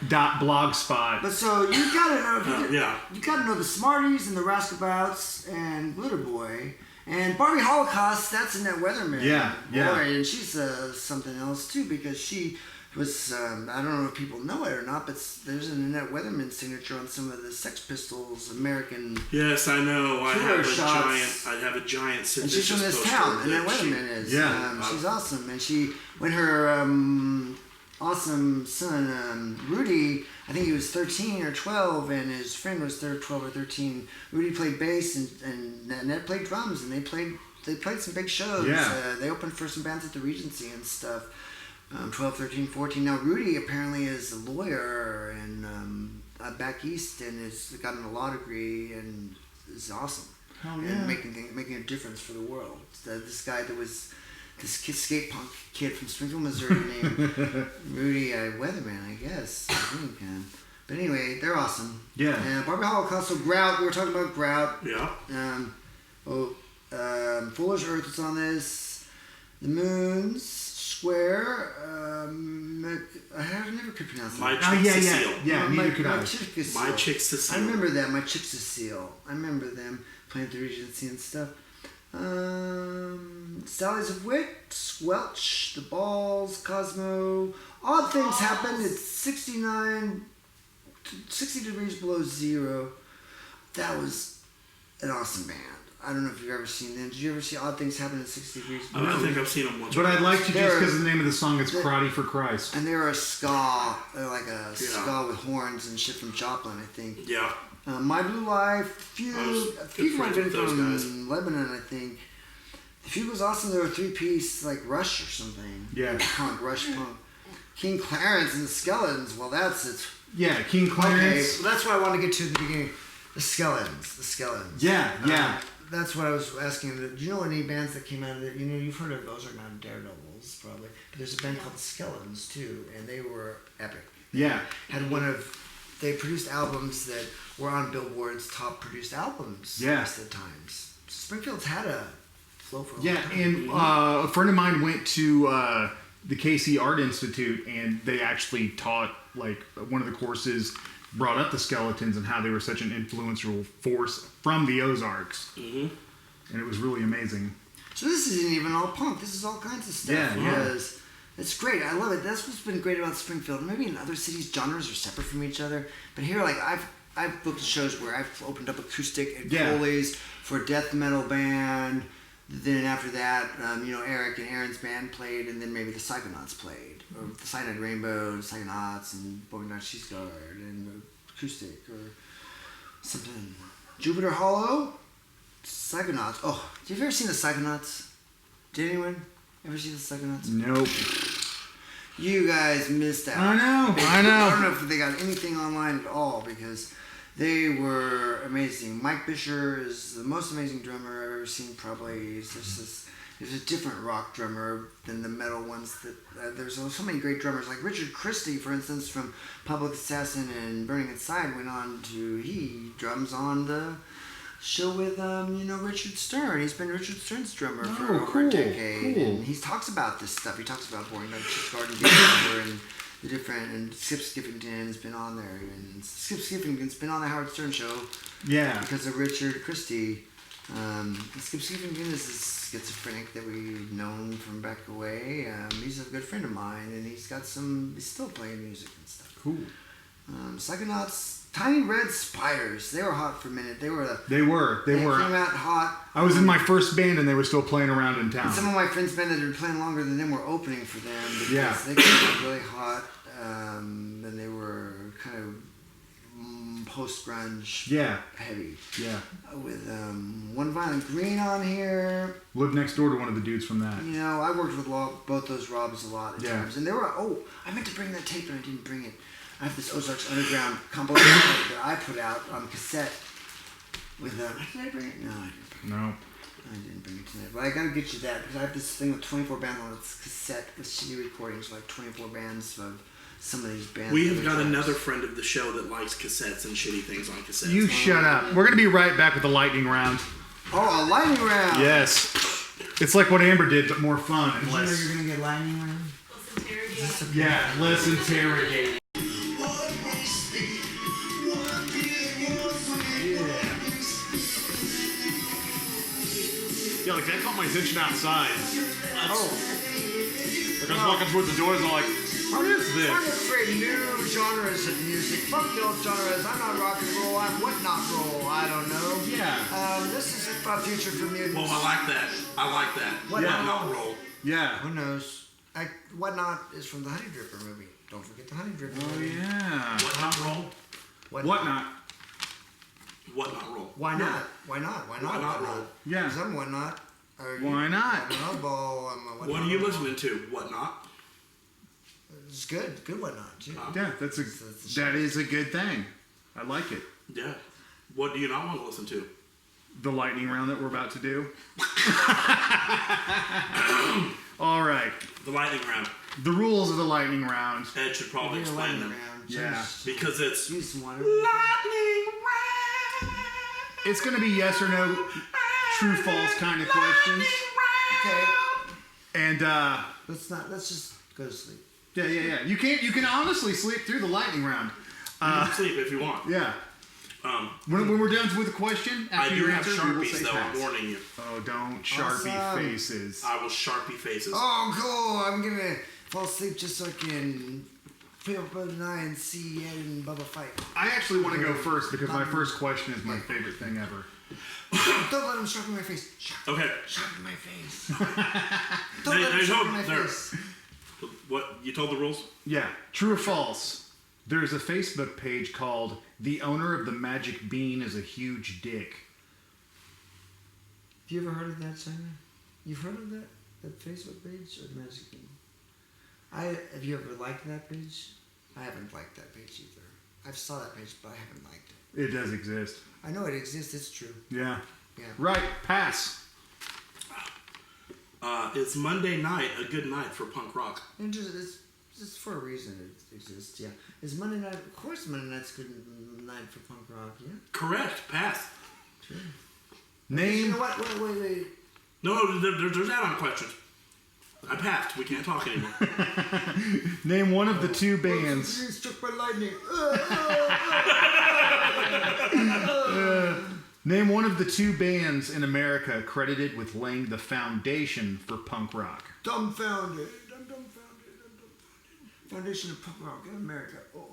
ozarkpunkrock.blogspot. But so you gotta know. Yeah. You gotta know the Smarties and the Roustabouts and Glitter Boy. And Barbie Holocaust, that's Annette Weatherman. Yeah. Boy, and she's something else too, because she was, I don't know if people know it or not, but there's an Annette Weatherman signature on some of the Sex Pistols American. Yes, I know. I Tour have shots. a giant And she's from this town, Annette Weatherman is. Yeah. She's awesome. And when her awesome son, Rudy, I think he was 13 or 12, and his friend was 12 or 13. Rudy played bass, and Annette played drums, and they they played some big shows. Yeah. They opened for some bands at the Regency and stuff. 12, 13, 14. Now Rudy apparently is a lawyer and back east and has gotten a law degree and is awesome. Hell yeah. And making a difference for the world. This guy that was this skate punk kid from Springfield, Missouri named Rudy Weatherman, I guess. I think. But anyway, they're awesome. Yeah. And Barbie Holocaust, so Grout, we were talking about Grout. Yeah. Fuller's Earth was on this. The Moons, Square, I never could pronounce that. My Chick Cecile. Yeah, neither could I. My Chick Cecile. I remember that, My Chick Cecile. I remember them playing at the Regency and stuff. Sallies of Wit, Squelch, The Balls, Cosmo. Odd Things Happen. It's 60 degrees below zero. That was an awesome band. I don't know if you've ever seen them. Did you ever see Odd Things Happen at 60 degrees below? I think I've seen them once. But I'd like to just because They're- the name of the song is Karate for Christ. And they were a ska, like a ska with horns and shit from Joplin, I think. Yeah. My Blue Life, Fugue. I was Fugue good might have friends been with those from guys. Lebanon, I think. Fugue was awesome. They were a three-piece, like Rush or something. Yeah. Punk, Rush punk. King Clarence and the Skeletons. Well, that's it. Yeah, King Okay, Clarence. well, that's what I wanted to get to at the beginning. The Skeletons. Yeah, yeah. That's what I was asking. Do you know any bands that came out of it? You know, you've heard of those are not Daredevils, probably. But there's a band called the Skeletons, too, and they were epic. Yeah. They produced albums that were on Billboard's top produced albums Yeah. most of the times. Springfield's had a flow for a long Yeah, time. and a friend of mine went to the KC Art Institute, and they actually taught, like, one of the courses brought up the Skeletons and how they were such an influential force from the Ozarks. Mm-hmm. And it was really amazing. So this isn't even all punk. This is all kinds of stuff. Yeah, yeah. Because it's great. I love it. That's what's been great about Springfield. Maybe in other cities, genres are separate from each other. But here, like, I've booked shows where I've opened up acoustic at Yeah. Coley's for a death metal band. Then after that, Eric and Aaron's band played, and then maybe the Psychonauts played, or the Cyanide Rainbow, and Psychonauts, and Bowling Night She's Guard, and acoustic, or something. Jupiter Hollow, Psychonauts. Oh, have you ever seen the Psychonauts? Did anyone ever see the Psychonauts? Nope. You guys missed out. I know. I don't know if they got anything online at all because they were amazing. Mike Bisher is the most amazing drummer I've ever seen. Probably there's a different rock drummer than the metal ones. That there's so many great drummers like Richard Christie, for instance, from Public Assassin and Burning Inside. He drums on the show with Richard Stern. He's been Richard Stern's drummer for over a decade, cool. and he talks about this stuff. He talks about Boring Night She's Guard and the different, and Skip Skiffington's been on there, and Skip Skiffington's been on the Howard Stern show Yeah. because of Richard Christie. Skip Skiffington is this schizophrenic that we've known from back away. He's a good friend of mine, and he's still playing music and stuff. Cool. Psychonauts, Tiny Red Spiders, they were hot for a minute. They were. They were. They came out hot. I was in my first band, and they were still playing around in town. And some of my friends' band that had been playing longer than them were opening for them because Yeah. they came out really hot. And they were kind of post-grunge heavy. Yeah. With One Violent Green on here. Lived next door to one of the dudes from that. I worked with both those Robs a lot at Yeah. times. And they were, I meant to bring that tape and I didn't bring it. I have this Ozarks Underground compilation that I put out on cassette with, did I bring it? No, I didn't. No. I didn't bring it tonight, but I gotta get you that because I have this thing with 24 bands on its cassette with CD recordings, like 24 bands of some of these bands. We have got another friend of the show that likes cassettes and shitty things on cassettes. You shut up. We're going to be right back with the lightning round. Oh, a lightning round! Yes. It's like what Amber did, but more fun and Did you know less. you're gonna get lightning round? Yeah, less interrogating. Yeah, like that caught my attention outside. Like I was walking towards the doors, I'm like, what is I'm this? gonna create new genres of music. Fuck the old genres. I'm not rock and roll. I'm what not roll. I don't know. Yeah. This is a future for mutants. Well, I like that. What Why not? not roll? Yeah. Who knows? What Not is from the Honey Dripper movie. Don't forget the Honey Dripper Oh, movie. yeah. What not roll? What not? What not roll? Why not? Why not? Why not? Why not roll? Yeah. Because I'm What Not. Why not? What are you listening to? What not? It's good. Good whatnot, too. Yeah, that is a good thing. I like it. Yeah. What do you not want to listen to? The lightning round that we're about to do. All right. The lightning round. The rules of the lightning round. Ed should probably explain them. Yeah. Because it's Use some water. lightning round. It's going to be yes or no, true, false kind of questions. Okay. And Let's just go to sleep. yeah. You can honestly sleep through the lightning round. You can sleep if you want. Yeah. When we're done with the question, I after do you have answer, we will Sharpies say though, pass. I'm warning you. Oh, don't Sharpie Awesome. faces. I will Sharpie faces. Oh, cool. I'm going to fall asleep just so I can play up Bubba and I and see Ed and Bubba fight. I actually want to go first because my first question is my favorite thing ever. Don't let him sharpen my face. Okay. Sharpen my face. They- Don't let they him sharpen told- my they're- face. What? You told the rules? Yeah, true or false? There's a Facebook page called "The Owner of the Magic Bean is a Huge Dick." Have you ever heard of that, Simon? You've heard of that Facebook page or the Magic Bean? Have you ever liked that page? I haven't liked that page either. I saw that page, but I haven't liked it. It does exist. I know it exists. It's true. Yeah. Yeah. Right. Pass. It's Monday night, a good night for punk rock. And it's for a reason it exists. Yeah. Is Monday night? Of course, Monday night's a good night for punk rock. Yeah. Correct. Pass. True. You Name. know what? Wait. No, there's add-on questions. I passed. We can't talk anymore. Name one of the two bands. Struck by lightning. Name one of the two bands in America credited with laying the foundation for punk rock. Dumbfounded. I'm dumbfounded. Foundation of punk rock in America. Oh.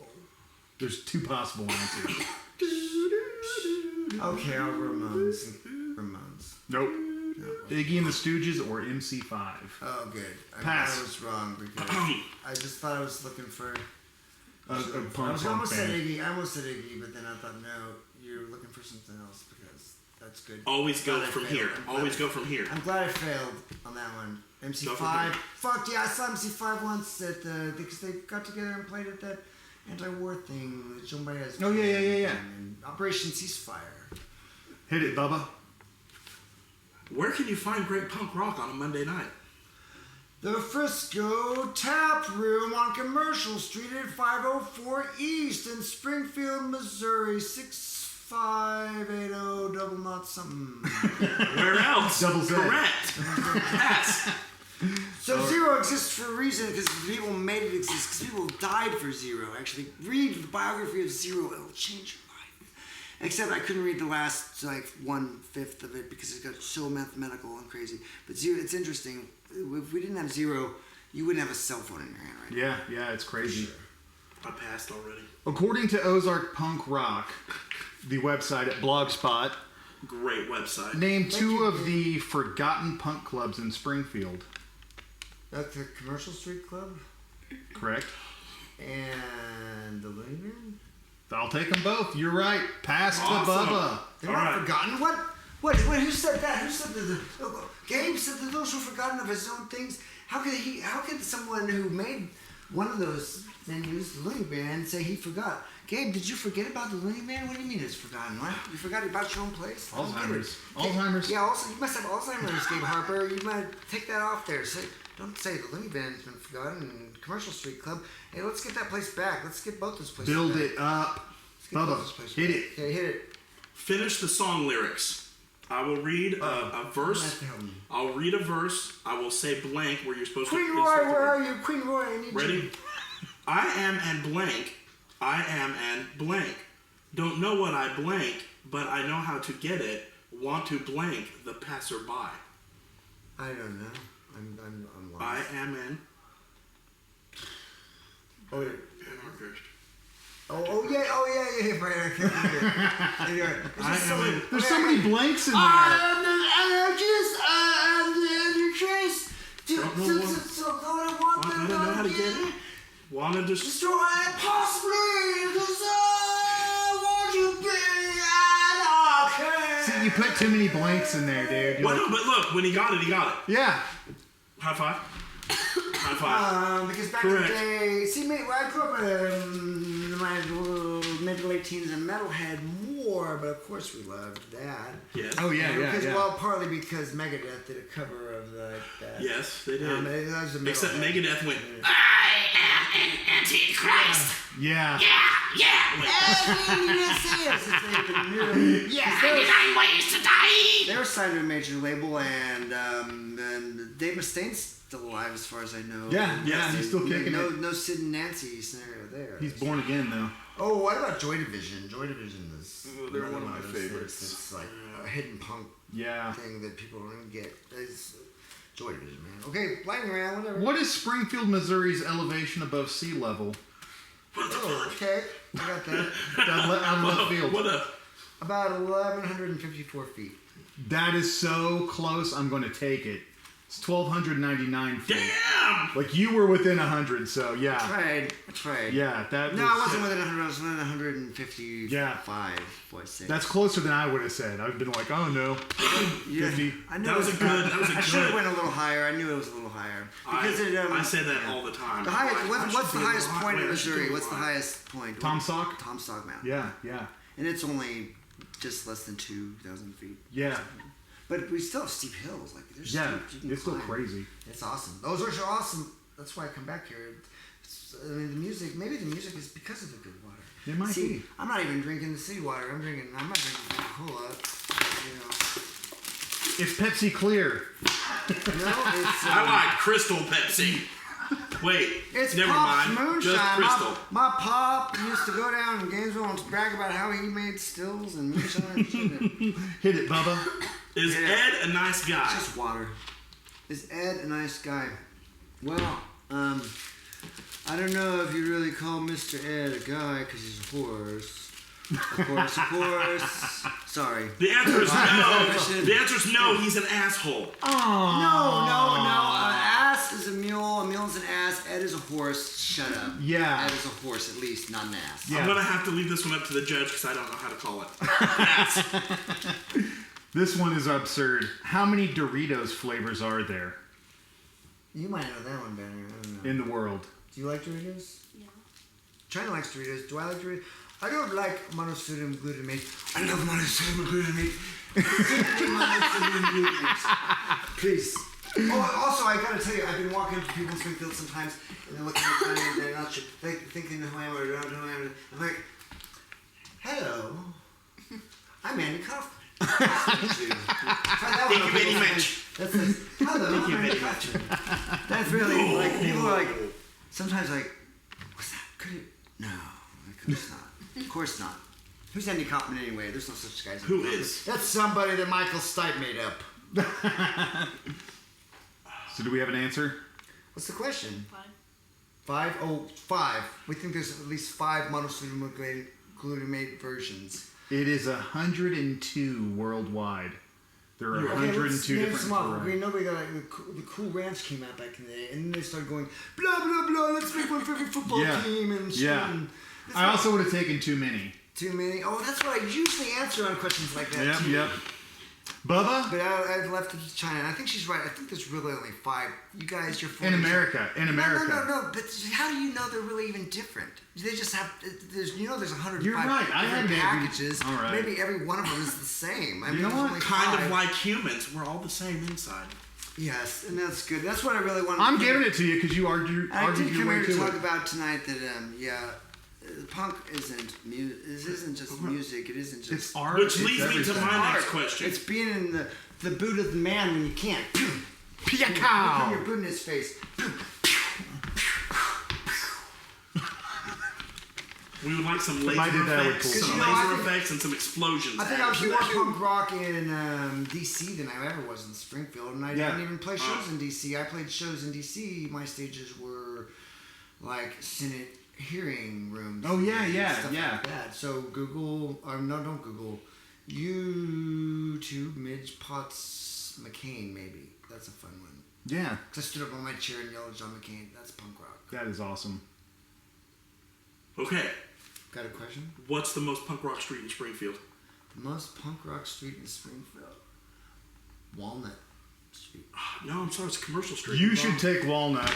There's two possible answers. Okay, Ramones. Nope. Iggy and the Stooges or MC5. Oh, good. Pass. I was wrong because I just thought I was looking for. A I punk almost said band. Iggy. I almost said Iggy, but then I thought, no, you're looking for something else because that's good. Always go Glad I from failed. here. I'm glad Always I- go from here. I'm glad I failed on that one. Go from MC5. here. Fuck yeah, I saw MC5 once at because they got together and played at that anti-war thing that Joe Baez. Oh, yeah. And Operation Ceasefire. Hit it, Bubba. Where can you find great punk rock on a Monday night? The Frisco Tap Room on Commercial Street at 504 East in Springfield, Missouri, 6580 double knot something. Where else? Double Z. Correct. Pass. So zero exists for a reason because people made it exist because people died for zero. Actually, read the biography of Zero; it'll change your life. Except I couldn't read the last 1/5 of it because it got so mathematical and crazy. But zero, it's interesting. If we didn't have zero, you wouldn't have a cell phone in your hand, right? Yeah, it's crazy. I passed already. According to Ozark Punk Rock, the website at Blogspot, Great website. name two of the forgotten punk clubs in Springfield. That's the Commercial Street Club Correct? and the Looney Bin. I'll take them both. You're right. Pass Awesome. to Bubba. They're All not right. forgotten. What? Who said that? Who said that? Gabe said that those were forgotten of his own things. How could someone who made one of those venues, the Looney Bin, say he forgot? Gabe, did you forget about the Looney Bin? What do you mean it's forgotten? What? You forgot about your own place? I don't get it. Alzheimer's. Alzheimer's. Yeah, also, you must have Alzheimer's, Gabe Harper. You might take that off there. Don't say the Looney Bin's been forgotten. Commercial Street Club. Hey, let's get that place back. Let's get both those places Build back. it up. Let's get both Bubba, those places hit back. it. Okay, hit it. Finish the song lyrics. I will read a You have verse. to help me. I'll read a verse. I will say blank where you're supposed Queen to. Roy, where are you? Queen Roy, I need Ready? you. I am and blank. I am and blank. Don't know what I blank, but I know how to get it. Want to blank the passerby. I don't know. I'm lost. I am and. Oh, yeah. Anarchist. Yeah, right. I can't read it. Anyway, I am and. There's so many blanks in there. I'm the anarchist. I'm the anarchist. Don't know what- So I want I don't know how to get it. Wanna just. Destroy it possibly, 'cause I want to be anarchist. See, you put too many blanks in there, dude. You're Well, like, no, but look, when he got it, he got it. yeah. High five. High five. Because back Correct. in the day, see, when I grew up in my mid to late teens, and metal had more, but of course we loved that. Yes. Oh yeah, yeah, Because, yeah. well, partly because Megadeth did a cover of that. Yes, they did. That was a metal Except head. Megadeth went, I am an Antichrist. Yeah. Yeah. You didn't see us. Yeah. 99 ways to die. They were signed to a major label, and Dave Mustaine's still alive as far as I know. Yeah, yeah, he's still kicking no, it. No Sid and Nancy scenario there. He's born again though. Oh, what about Joy Division? Joy Division is they're another one of my those favorites. things that's like a hidden punk Yeah. thing that people don't even get. It's Joy Division, man. Okay, lightning round, whatever. What is Springfield, Missouri's elevation above sea level? Oh, okay, I got that. Out of left field. What up? About 1,154 feet. That is so close. I'm going to take it. It's 1,299 feet. Damn. Like you were within 100, so yeah. I tried. Yeah, that. No, was, I wasn't within 100. I was within 155. Yeah. Voice say. That's closer than I would have said. I've been like, oh no, 50. I knew That was a good. That was a I should have good. went a little higher. I knew it was a little higher because I say that all the time. The highest. Like, What's the I should do highest a lot. point in Wait, I should do Missouri? a What's the lot. highest point? Tom Sock? Tom Sock Mountain. Yeah, yeah, And it's only just less than 2,000 feet. yeah, But we still have steep hills. Like there's yeah. steep, you can It's still climb. crazy. It's awesome. Those are so awesome. That's why I come back here. I mean, the music. Maybe the music is because of the good water. It might See, be. I'm not even drinking the city water. I'm not drinking Coca-Cola. You know. It's Pepsi Clear. No, it's. I like Crystal Pepsi. Wait, It's never Pop's mind. moonshine. Just Crystal. My pop used to go down in Gainesville and brag about how he made stills and moonshine and shit. Hit it, Bubba. Is Yeah. Ed a nice It's guy? just water. Is Ed a nice guy? Well, I don't know if you really call Mr. Ed a guy because he's a horse. Of course. Sorry. The answer is no. question. The answer is no. He's an asshole. No. An ass is a mule. A mule is an ass. Ed is a horse. Shut up. Yeah. Ed is a horse, at least, not an ass. Yeah. I'm gonna have to leave this one up to the judge because I don't know how to call it. Ass. This one is absurd. How many Doritos flavors are there You might know that one better. I don't know. in the world? Do you like Doritos? Yeah. China likes Doritos. Do I like Doritos? I don't like monosodium glutamate. I love monosodium glutamate. Monosodium glutamate. Please. Oh, also, I gotta tell you, I've been walking up to people in Springfield sometimes, and they're looking at me and they're not sure, thinking who I am or don't know who I am. I'm like, hello, I'm Andy Kaufman. Nice to meet you. Thank you very much. That's hello, I'm Andy Kaufman. That's really, like, people are like, sometimes like, what's that? Could it? No, of course not. Of course not. Who's Andy Kaufman anyway? There's no such guy as Andy Who Kaufman. is? That's somebody that Michael Stipe made up. So do we have an answer? What's the question? 5. 5? Oh, 5. We think there's at least 5 monosodium glutamate versions. It is 102 worldwide. There are Okay, 102 let's name different some off. varieties. We know we got like the Cool Ranch came out back in the day, and then they started going blah blah blah. Let's make one for every football Yeah. team and shit. Yeah. And this I one- also would have taken too many. too many. Oh, that's what I usually answer on questions like that. Yep, too. yep. Bubba? But I've left it to China, and I think she's right. I think there's really only 5. You guys, you're In America. In America. No. But how do you know they're really even different? They just have. There's 105 You're right. I different haven't even- packages. all right. Maybe every one of them is the same. I You mean, know there's what? only Kind 5. of like humans. We're all the same inside. Yes, and that's good. That's what I really wanted. I'm giving it to you because you argued I did your come way here to to talk it. about tonight that punk isn't music. This isn't just music. It isn't just. It's art. Which it's leads me to everything. my art. next question. It's being in the boot of the man when you can't. Put Pia-cow. your boot in his face. We would like some I laser did that with effects, cool. some You know, I laser think- effects, and some explosions. I think I was added more to that. punk rock in D.C. than I ever was in Springfield, and I Yeah. didn't even play shows in D.C. I played shows in D.C. My stages were like Senate hearing rooms. Oh, yeah, and yeah, stuff yeah. like that. So Google, no, don't Google. YouTube Midge Potts McCain, maybe. That's a fun one. Yeah, 'Cause I stood up on my chair and yelled John McCain. That's punk rock. that is awesome. Okay, Got a question? what's the most punk rock street in Springfield? Most punk rock street in Springfield. Walnut Street. No, I'm sorry, it's Commercial Street. You should take Walnut.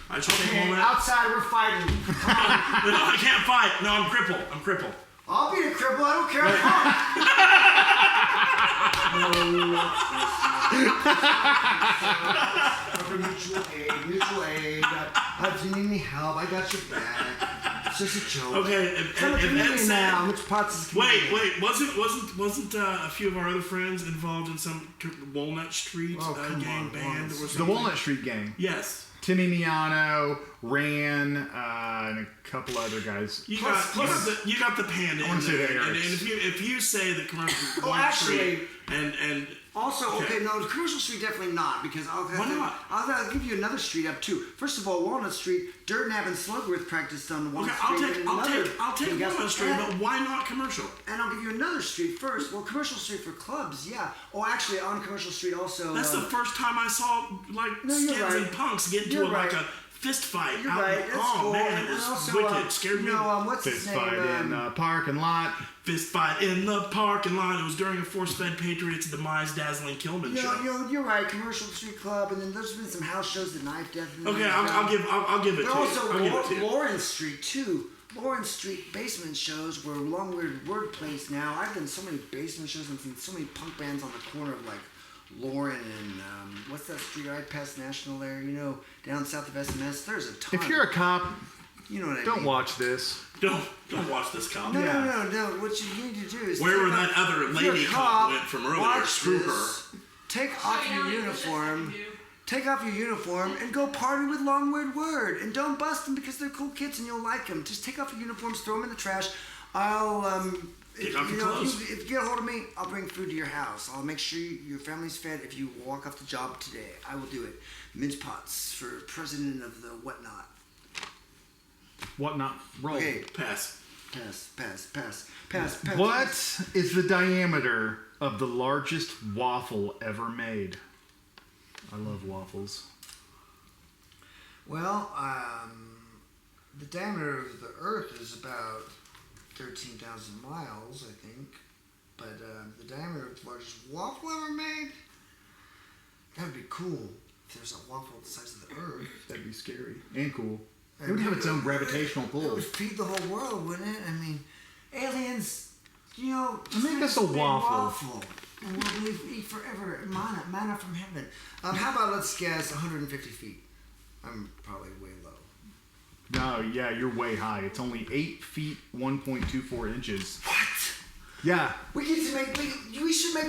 I should take Okay, Walnut. outside we're fighting. No, I can't fight. No, I'm crippled. I'll be the cripple. I don't care. Mutual aid. If you need any help, I got your back. It's just a joke. Okay, I'm a if comedian Ed said, now. Mitch Potts is a comedian. wait, wasn't a few of our other friends involved in some Walnut Street gang band or The something? Walnut Street Gang. Yes. Timmy Miano, Ran, and a couple other guys. You got the panda. I wanna in say there. that, And Eric. if you say that Commercial actually- Street and Also, Okay. okay, no, Commercial Street definitely not, because Why not? I'll give you another street up too. First of all, Walnut Street, Durdenab and Slugworth practiced on Walnut okay, Street. I'll take Walnut Street, but why not Commercial? And I'll give you another street first. Well, Commercial Street for clubs, yeah. Oh, actually, on Commercial Street also. That's the first time I saw like No, you're skins right. and punks get into You're like right. a fist fight. You're out right. in- That's oh cool. man, And it was also, wicked. Scared me. what's his Fist name? fight in parking lot. Fist fight in the parking lot. It was during a force-fed Patriots demise dazzling Kilman show. You're right. Commercial Street Club, and then there's been some house shows at Knife Death. And Okay, I'll give it But to also you. I'll give it to you. Lawrence Street too. Lawrence Street basement shows were long weird word plays now. I've done so many basement shows and seen so many punk bands on the corner of like Lauren and what's that street right past National there? Down south of SMS. There's a ton. If you're a cop, you know what I mean. don't watch this. Don't watch this cop. No, Yeah. no. What you need to do is Wherever take that off- other if you're lady a cop went from earlier, watch screw this, Take Show off you your how many uniform. push-ups you can do. Take off your uniform and go party with Long Weird Word. And don't bust them because they're cool kids and you'll like them. Just take off your uniforms, throw them in the trash. I'll, Take off your clothes. If you get a hold of me, I'll bring food to your house. I'll make sure your family's fed if you walk off the job today. I will do it. Mince Potts for president of the whatnot. Whatnot. Roll. Okay, Pass. pass. What is the diameter of the largest waffle ever made? I love waffles. Well, the diameter of the Earth is about 13,000 miles, I think. But the diameter of the largest waffle ever made? That would be cool if there's a waffle the size of the Earth. That'd be scary and cool. It would have its own gravitational It pull. would feed the whole world, wouldn't it? I mean, aliens, Make us a big waffle. And we'll eat forever. Manna from heaven. How about let's guess 150 feet? I'm probably way low. No, yeah, you're way high. It's only 8 feet, 1.24 inches. What? Yeah. We should make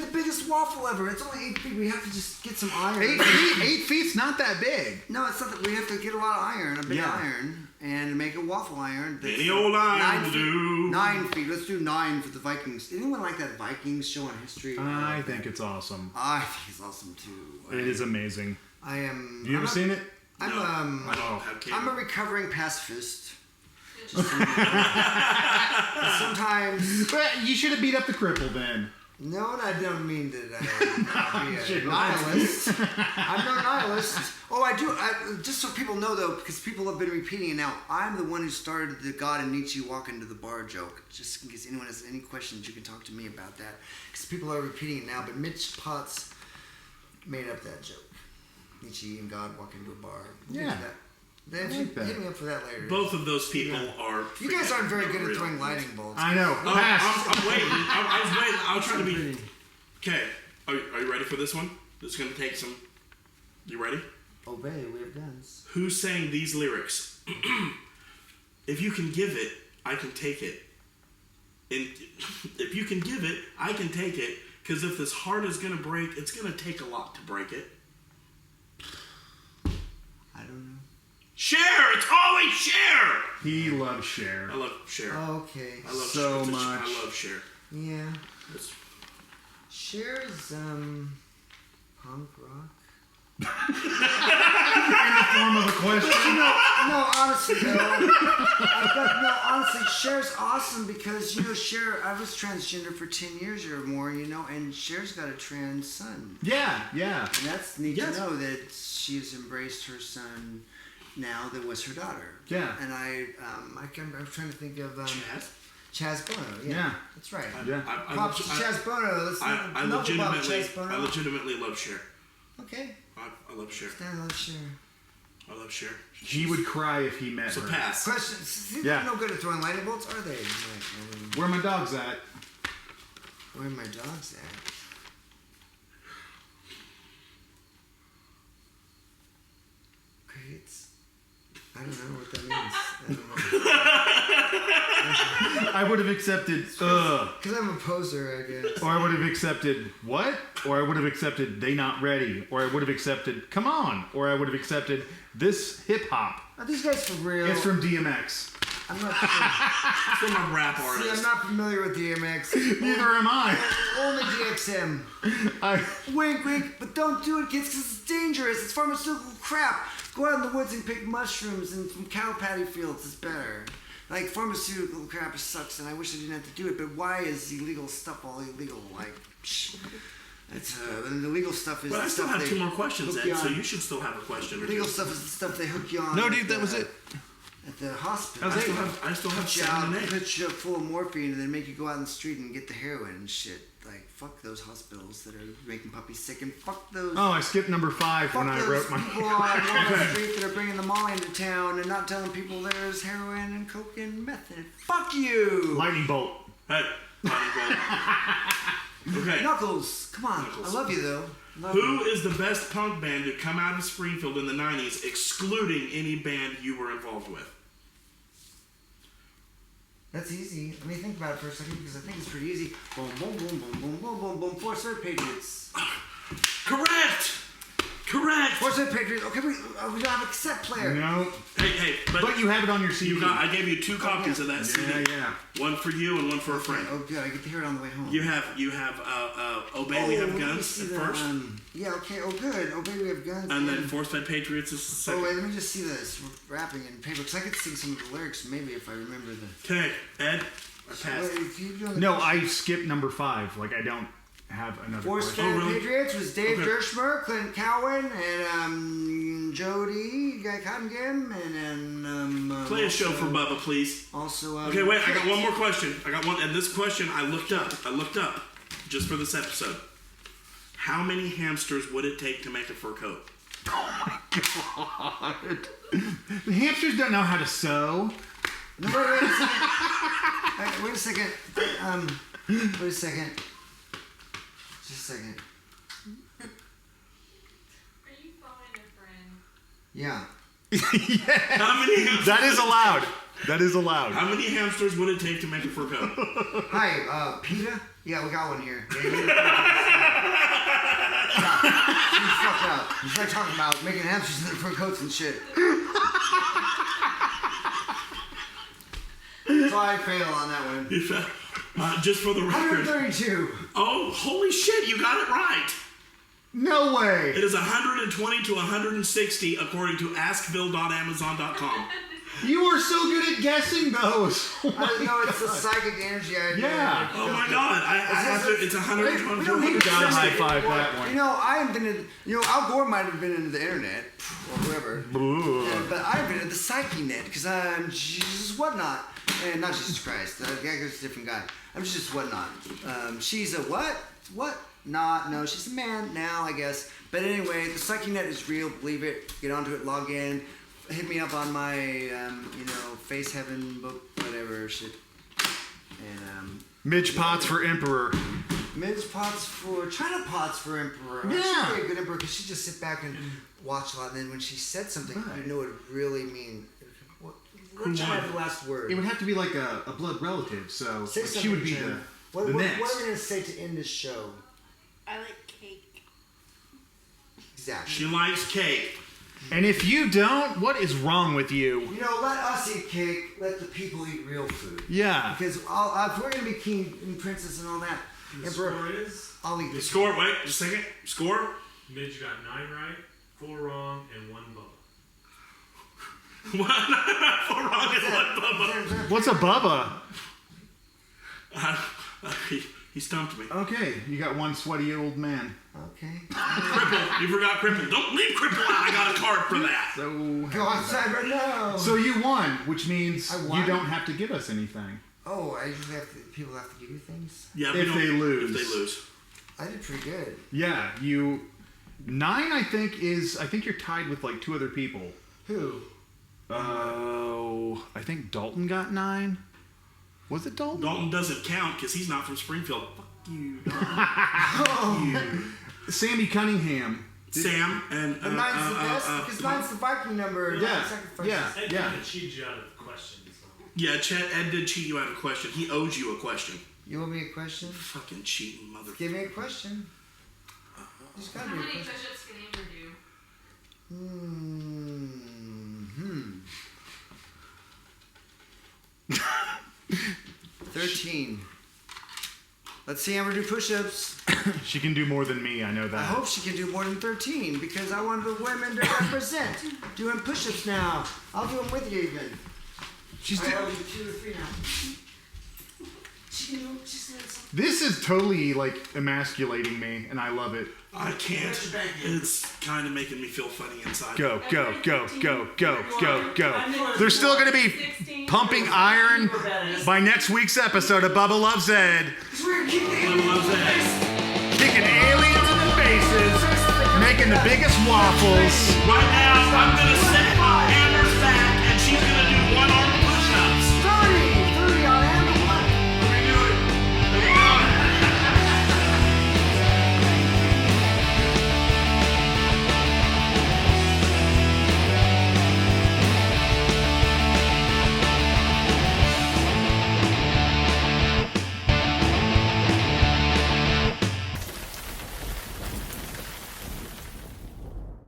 the biggest waffle ever. It's only 8 feet. We have to just get some iron. 8 feet? 8 feet's not that big. No, it's not that we have to get a lot of iron, a big Yeah. iron, and make a waffle iron. that's Any old iron 9 will feet. do. 9 feet. Let's do 9 for the Vikings. Anyone like that Vikings show on history? I think it's awesome. I think it's awesome too. It is amazing. I am. You ever seen it? I'm No, I don't have cable. I'm a recovering pacifist. Just- Sometimes. But you should have beat up the cripple then. No, I don't mean that I'll be a nihilist. I'm no nihilist. Oh, I do. Just so people know, though, because people have been repeating it now, I'm the one who started the God and Nietzsche walk into the bar joke. Just in case anyone has any questions, you can talk to me about that. Because people are repeating it now, but Mitch Potts made up that joke. Nietzsche and God walk into a bar. We'll get to Yeah. that. Then I like that. hit me up for that later. Both of those people are. You guys aren't very good at real. throwing lightning bolts. I know. Oh, Pass. I'm waiting. I was waiting. I was trying to be. Okay, are you ready for this one? This is gonna take some. You ready? Obey, we have guns. Who sang these lyrics? If you can give it, I can take it. And if you can give it, I can take it. Because if this heart is gonna break, it's gonna take a lot to break it. I don't know. Cher! It's always Cher! He loves Cher. I love Cher. Okay. I love so Cher. much. I love Cher. Yeah. It's- Cher's punk rock. Form of a question. No, honestly though. Honestly, Cher's awesome because Cher. I was transgender for 10 years or more, and Cher's got a trans son, Yeah, yeah. and that's neat Yes. to know that she's embraced her son now that was her daughter. Yeah. And I'm trying to think of Chaz? Chaz Bono. Yeah, Yeah. that's right. Yeah. Props to Chaz Bono. Let's I know about legitimately, Chaz Bono. I legitimately love Cher. Okay. I love Cher. I love Cher. I love Cher. He would cry if he met So her. pass. Questions? Yeah. They're no good at throwing lightning bolts, are they? Like, Where my dog's at? where my dog's at? Great. I don't know what that means. I would have accepted, ugh. Because I'm a poser, I guess. Or I would have accepted, what? Or I would have accepted, they not ready. Or I would have accepted, come on. Or I would have accepted, this hip hop. Are these guys for real? It's from DMX. I'm not. From a rap See, artist. I'm not familiar with DMX. Neither am I. Only DXM. Wink, wink, but don't do it, kids, because it's dangerous. It's pharmaceutical crap. Go out in the woods and pick mushrooms and from cow patty fields. It's better. Like, pharmaceutical crap sucks, and I wish I didn't have to do it, but why is illegal stuff all illegal? Like, psh. It's, and the legal stuff is But the I still stuff have they 2 more questions, hook Ed, you so on. you should still have a question or Legal two. stuff is the stuff they hook you on. No, at dude, that was it. At the hospital. I still have Put you 7 out, and 8. put you full of morphine and then make you go out in the street and get the heroin and shit. Like, fuck those hospitals that are making puppies sick, and fuck those. Oh, I skipped number 5 Fuck when I those wrote my. people on Walnut Street that are bringing the Molly into town and not telling people there's heroin and coke and meth in it. Fuck you! Lightning bolt. Hey, okay. Knuckles, come on. Knuckles. I love you though. Love Who you. is the best punk band to come out of Springfield in the 90s, excluding any band you were involved with? That's easy. Let me think about it for a second because I think it's pretty easy. Boom, boom, boom, boom, boom, boom, boom, boom. Force Red Patriots. Correct! Correct! Force Red Patriots. Okay, we don't have a cassette player. No. Hey, But you have it on your CD. I gave you 2 copies of that CD. Yeah. One for you and one for a friend. Oh, good. I get to hear it on the way home. You have Obey We Have let me Guns see at the, first, yeah, okay. Oh, good. Obey We Have Guns. and then Force Fed Patriots is the Oh, second. wait. Let me just see this rapping in paper because I could sing some of the lyrics maybe if I remember the. Okay, Ed, I passed. Wait, if you doing the No, I skipped number 5. Like, I don't have another Force question. Fed really? Patriots was Dave Okay. Dershmer, Clint Cowan, and Jody Guy Cottington, and then Play a show for Bubba, please. Also, Okay, wait, I got one more question. I got one, and this question I looked up just for this episode. How many hamsters would it take to make a fur coat? The hamsters don't know how to sew. No, wait a second. Wait a second. Wait a second. Just a second. Are you phoning a friend? Yeah. How many hamsters? That is allowed. That is allowed. How many hamsters would it take to make a fur coat? Hi, PETA? Yeah, we got one here. She's fucked up. You start talking about making hamsters in their fur coats and shit. So I fail on that one. Just for the record. 132. Oh, holy shit, you got it right. No way. It is 120 to 160 according to askbill.amazon.com. You are so good at guessing those. You know, it's the psychic energy I Yeah. Oh my god, I have to, it's 120 We to don't need to 160. Gotta high say five anymore. that one. You know, I invented, Al Gore might have been into the internet, or whoever. Yeah, but I invented the psyche net, because I'm Jesus Whatnot. And not Jesus Christ, that guy's a different guy. I'm just Whatnot. She's a what? What? Not, no, she's a man now, I guess. But anyway, the psyche net is real, believe it. Get onto it, log in. Hit me up on my, Face Heaven book, whatever shit. And, Midge Potts for Emperor. Midge Potts for China Potts for Emperor. Yeah. She'd be a good emperor because she'd just sit back and watch a lot, and then when she said something, Right. you know what it really mean. What Who should won? have the last word? It would have to be like a blood relative, so Say like, she something, would be Jen. the What next. are we gonna say to end this show? I like cake. Exactly. She likes cake. And if you don't, what is wrong with you? You know, let us eat cake. Let the people eat real food. Yeah. Because if we're gonna be king and princess and all that, emperor, Score is I'll eat The this. score, wait, just a second. Score? Midge got 9 right, 4 wrong, and 1 Bubba. 1 for wrong and 1 Bubba. What's a Bubba? He stumped me. Okay, you got one sweaty old man. Okay. Cripple. You forgot Cripple. Don't leave Cripple out. I got a card for that. So Go outside right now. So you won, which means I won? you don't have to give us anything. Oh, I usually people have to give you things? Yeah, If they lose. If they lose. I did pretty good. Yeah, 9, I think you're tied with like 2 other people. Who? Oh, I think Dalton got 9. Was it Dalton? Dalton doesn't count because he's not from Springfield. Fuck you, Dalton. Sammy Cunningham. Sam and And 9's the best because 9's the Viking number. Yeah, Sacrifices. yeah. Ed kind of cheated you out of questions. yeah, Ed did cheat you out of a question. He owes you a question. You want me a question? Fucking cheating mother. Give me a question. There's gotta How be a many question. push-ups can Amber do? Hmm. 13. Let's see Amber do push-ups. She can do more than me, I know that. I hope she can do more than 13 because I want the women to represent. Doing push-ups now. I'll do them with you even. She's All right, I'll do 2 or 3 now. She can do just This is totally like emasculating me, and I love it. I can't. It's kind of making me feel funny inside. Go, go, go, go, go, go, go. They're still going to be pumping iron by next week's episode of Bubba Loves Ed. Bubba loves ass. Kicking aliens in the faces, making the biggest waffles. Right now, I'm gonna set Amber's back, and she's gonna do one arm